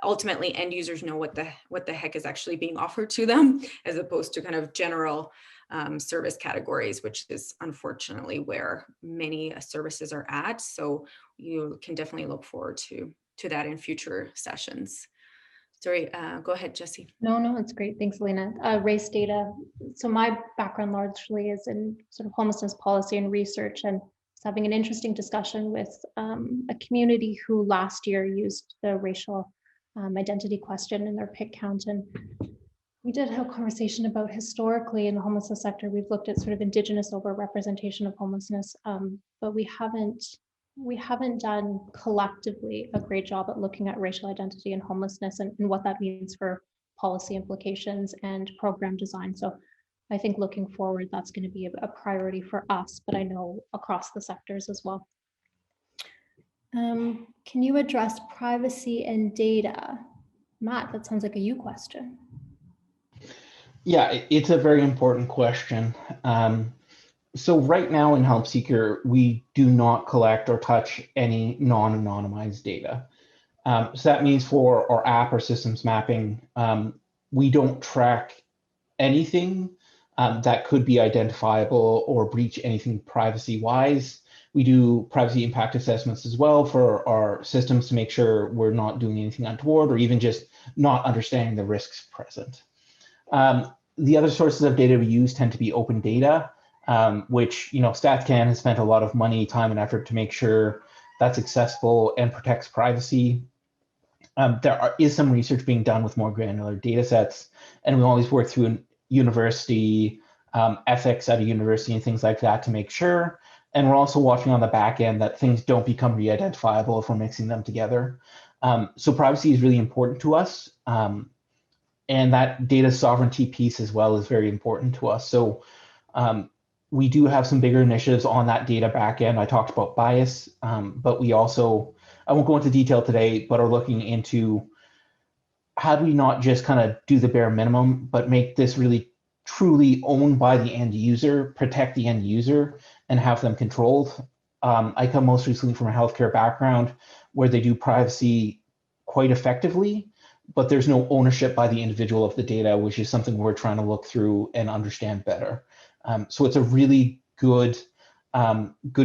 Speaker 1: ultimately end users know what the heck is actually being offered to them, as opposed to kind of general service categories, which is unfortunately where many services are at. So you can definitely look forward to that in future sessions. Sorry, go ahead, Jessie.
Speaker 3: No, it's great. Thanks, Elena. Race data. So my background largely is in sort of homelessness policy and research, and was having an interesting discussion with a community who last year used the racial identity question in their PIC count. And we did have a conversation about historically in the homelessness sector, we've looked at sort of Indigenous overrepresentation of homelessness, but we haven't done collectively a great job at looking at racial identity and homelessness and what that means for policy implications and program design. So I think looking forward, that's going to be a priority for us, but I know across the sectors as well. Can you address privacy and data? Matt, that sounds like a you question.
Speaker 2: Yeah, it's a very important question. So right now in Help Seeker, we do not collect or touch any non-anonymized data. So that means for our app or systems mapping, we don't track anything that could be identifiable or breach anything privacy-wise. We do privacy impact assessments as well for our systems to make sure we're not doing anything untoward or even just not understanding the risks present. The other sources of data we use tend to be open data, which StatsCan has spent a lot of money, time, and effort to make sure that's accessible and protects privacy. There is some research being done with more granular data sets, and we always work through university ethics at a university and things like that to make sure. And we're also watching on the back end that things don't become re-identifiable if we're mixing them together. So privacy is really important to us. And that data sovereignty piece as well is very important to us. So we do have some bigger initiatives on that data back end. I talked about bias, but we also, I won't go into detail today, but are looking into how do we not just kind of do the bare minimum, but make this really truly owned by the end user, protect the end user, and have them controlled. I come most recently from a healthcare background where they do privacy quite effectively, but there's no ownership by the individual of the data, which is something we're trying to look through and understand better. So it's a really good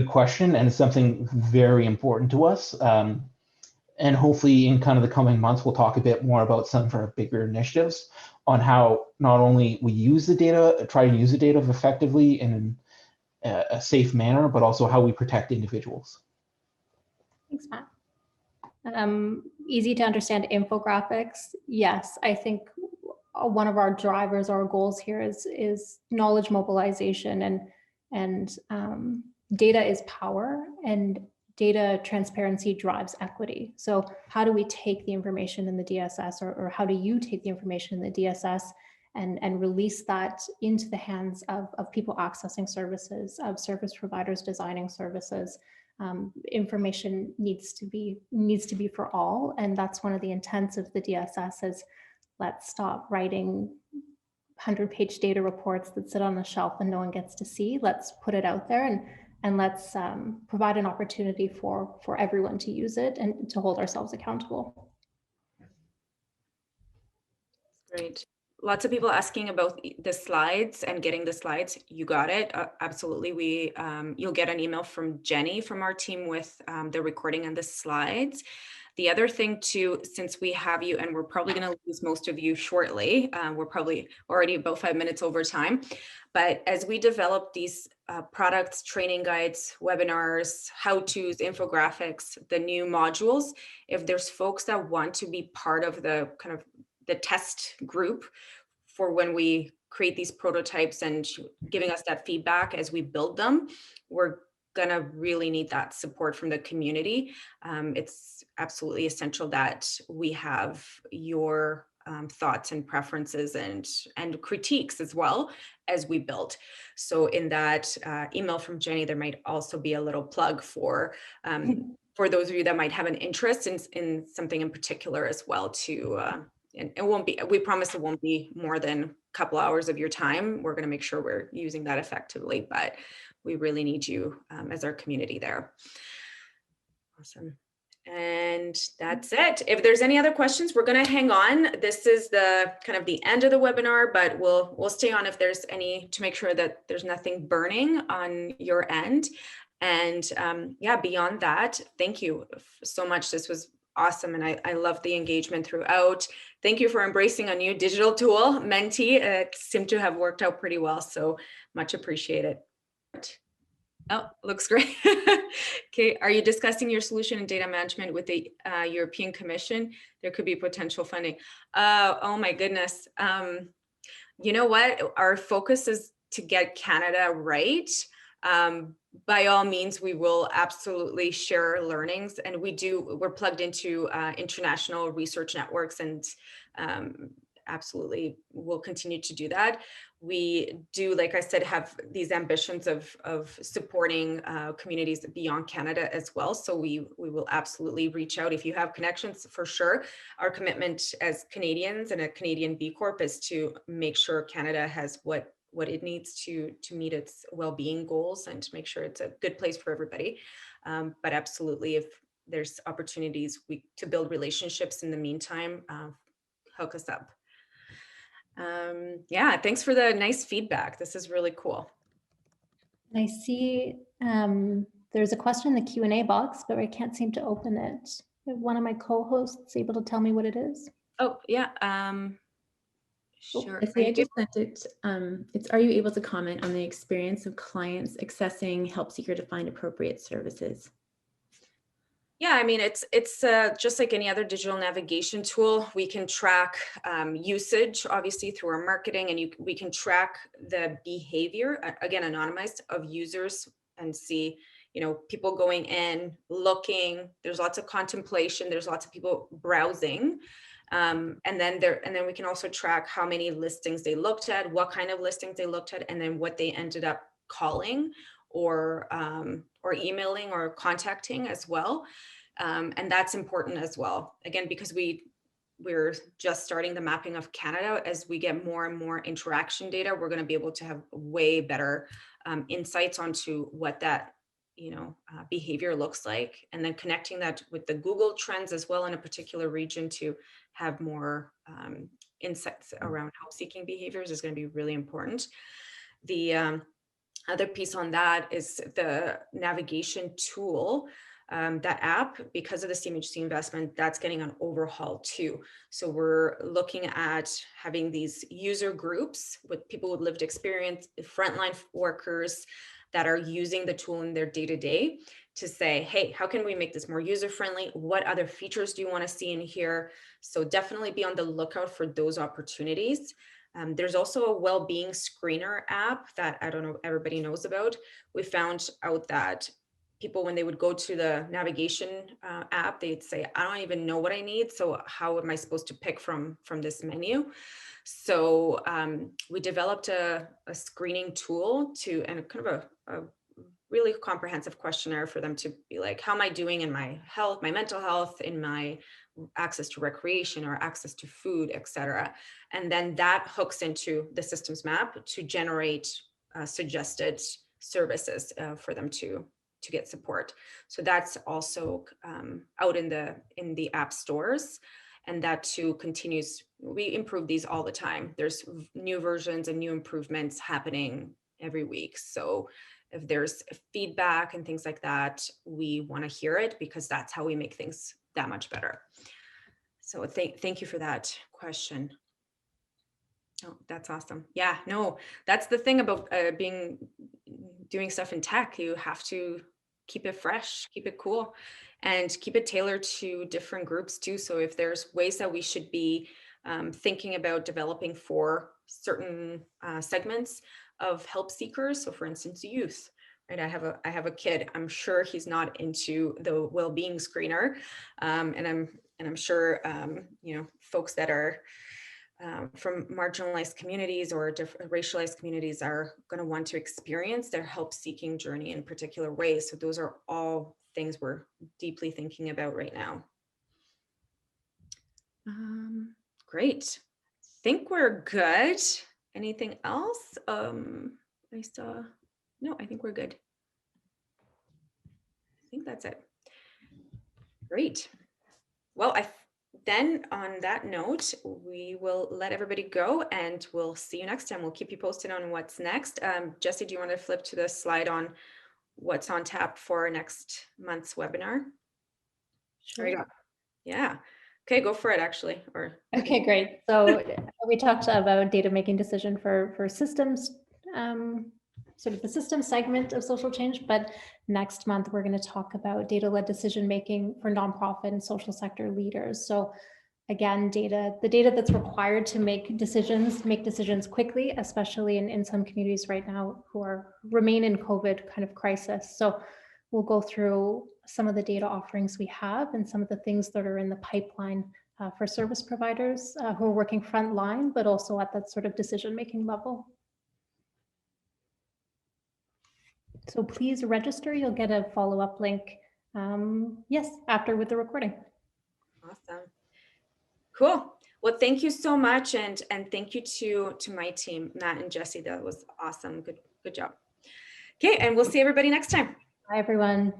Speaker 2: question, and it's something very important to us. And hopefully in kind of the coming months, we'll talk a bit more about some of our bigger initiatives on how not only we use the data, try to use the data effectively in a safe manner, but also how we protect individuals.
Speaker 3: Thanks, Matt. Easy to understand infographics. Yes, I think one of our drivers, our goals here is knowledge mobilization, and data is power, and data transparency drives equity. So how do we take the information in the DSS, or how do you take the information in the DSS and release that into the hands of people accessing services, of service providers designing services? Information needs to be for all, and that's one of the intents of the DSS is let's stop writing 100-page data reports that sit on the shelf and no one gets to see. Let's put it out there, and let's provide an opportunity for everyone to use it and to hold ourselves accountable.
Speaker 1: Great. Lots of people asking about the slides and getting the slides. You got it. Absolutely. You'll get an email from Jenny from our team with the recording and the slides. The other thing too, since we have you, and we're probably going to lose most of you shortly, we're probably already about 5 minutes over time. But as we develop these products, training guides, webinars, how-tos, infographics, the new modules, if there's folks that want to be part of the kind of the test group for when we create these prototypes and giving us that feedback as we build them, we're gonna really need that support from the community. It's absolutely essential that we have your thoughts and preferences and critiques as well as we build. So in that email from Jenny, there might also be a little plug for those of you that might have an interest in something in particular as well too. And it won't be, we promise it won't be more than a couple hours of your time. We're going to make sure we're using that effectively, but we really need you as our community there. Awesome. And that's it. If there's any other questions, we're going to hang on. This is the kind of the end of the webinar, but we'll stay on if there's any, to make sure that there's nothing burning on your end. And yeah, beyond that, thank you so much. This was awesome. And I love the engagement throughout. Thank you for embracing a new digital tool, Menti. It seemed to have worked out pretty well. So much appreciated. Oh, looks great. Okay. Are you discussing your solution in data management with the European Commission? There could be potential funding. Oh my goodness. You know what? Our focus is to get Canada right. By all means, we will absolutely share learnings, and we're plugged into international research networks, and absolutely we'll continue to do that. We do, like I said, have these ambitions of supporting communities beyond Canada as well. So we will absolutely reach out if you have connections, for sure. Our commitment as Canadians and a Canadian B Corp is to make sure Canada has what it needs to meet its well-being goals and to make sure it's a good place for everybody. But absolutely, if there's opportunities to build relationships in the meantime, hook us up. Yeah, thanks for the nice feedback. This is really cool.
Speaker 3: I see there's a question in the Q&A box, but I can't seem to open it. Is one of my co-hosts able to tell me what it is?
Speaker 1: Oh, yeah. Sure.
Speaker 4: I see, I just sent it. It's, are you able to comment on the experience of clients accessing Help Seeker to find appropriate services?
Speaker 1: Yeah, I mean, it's just like any other digital navigation tool. We can track usage, obviously, through our marketing, and we can track the behavior, again, anonymized, of users and see, people going in, looking. There's lots of contemplation. There's lots of people browsing. And then we can also track how many listings they looked at, what kind of listings they looked at, and then what they ended up calling or emailing or contacting as well. And that's important as well. Again, because we're just starting the mapping of Canada. As we get more and more interaction data, we're going to be able to have way better insights onto what that behavior looks like, and then connecting that with the Google trends as well in a particular region to have more insights around help-seeking behaviors is going to be really important. The other piece on that is the navigation tool. That app, because of the CMHC investment, that's getting an overhaul too. So we're looking at having these user groups with people with lived experience, frontline workers that are using the tool in their day-to-day to say, hey, how can we make this more user-friendly? What other features do you want to see in here? So definitely be on the lookout for those opportunities. There's also a well-being screener app that I don't know everybody knows about. We found out that people, when they would go to the navigation app, they'd say, I don't even know what I need. So how am I supposed to pick from this menu? So we developed a screening tool and kind of a really comprehensive questionnaire for them to be like, how am I doing in my health, my mental health, in my access to recreation or access to food, et cetera. And then that hooks into the systems map to generate suggested services for them to get support. So that's also out in the app stores, and that too continues. We improve these all the time. There's new versions and new improvements happening every week. So if there's feedback and things like that, we want to hear it, because that's how we make things that much better. So thank you for that question. Oh, that's awesome. Yeah, no, that's the thing about doing stuff in tech. You have to keep it fresh, keep it cool, and keep it tailored to different groups too. So if there's ways that we should be thinking about developing for certain segments of help seekers, so for instance, youth, right? I have a kid. I'm sure he's not into the well-being screener, and I'm sure folks that are from marginalized communities or different racialized communities are going to want to experience their help-seeking journey in particular ways. So those are all things we're deeply thinking about right now. Great. I think we're good. Anything else? I think we're good. I think that's it. Great. Well, then on that note, we will let everybody go, and we'll see you next time. We'll keep you posted on what's next. Jesse, do you want to flip to the slide on what's on tap for next month's webinar?
Speaker 3: Sure.
Speaker 1: There you go. Yeah. Okay, go for it actually.
Speaker 3: Okay, great. So we talked about data making decision for systems, sort of the system segment of social change, but next month we're going to talk about data-led decision making for nonprofit and social sector leaders. So again, the data that's required to make decisions quickly, especially in some communities right now who remain in COVID kind of crisis. So we'll go through some of the data offerings we have and some of the things that are in the pipeline for service providers who are working frontline, but also at that sort of decision-making level. So please register. You'll get a follow-up link, after with the recording.
Speaker 1: Awesome. Cool. Well, thank you so much. And thank you to my team, Matt and Jesse. That was awesome. Good job. Okay. And we'll see everybody next time.
Speaker 3: Bye, everyone.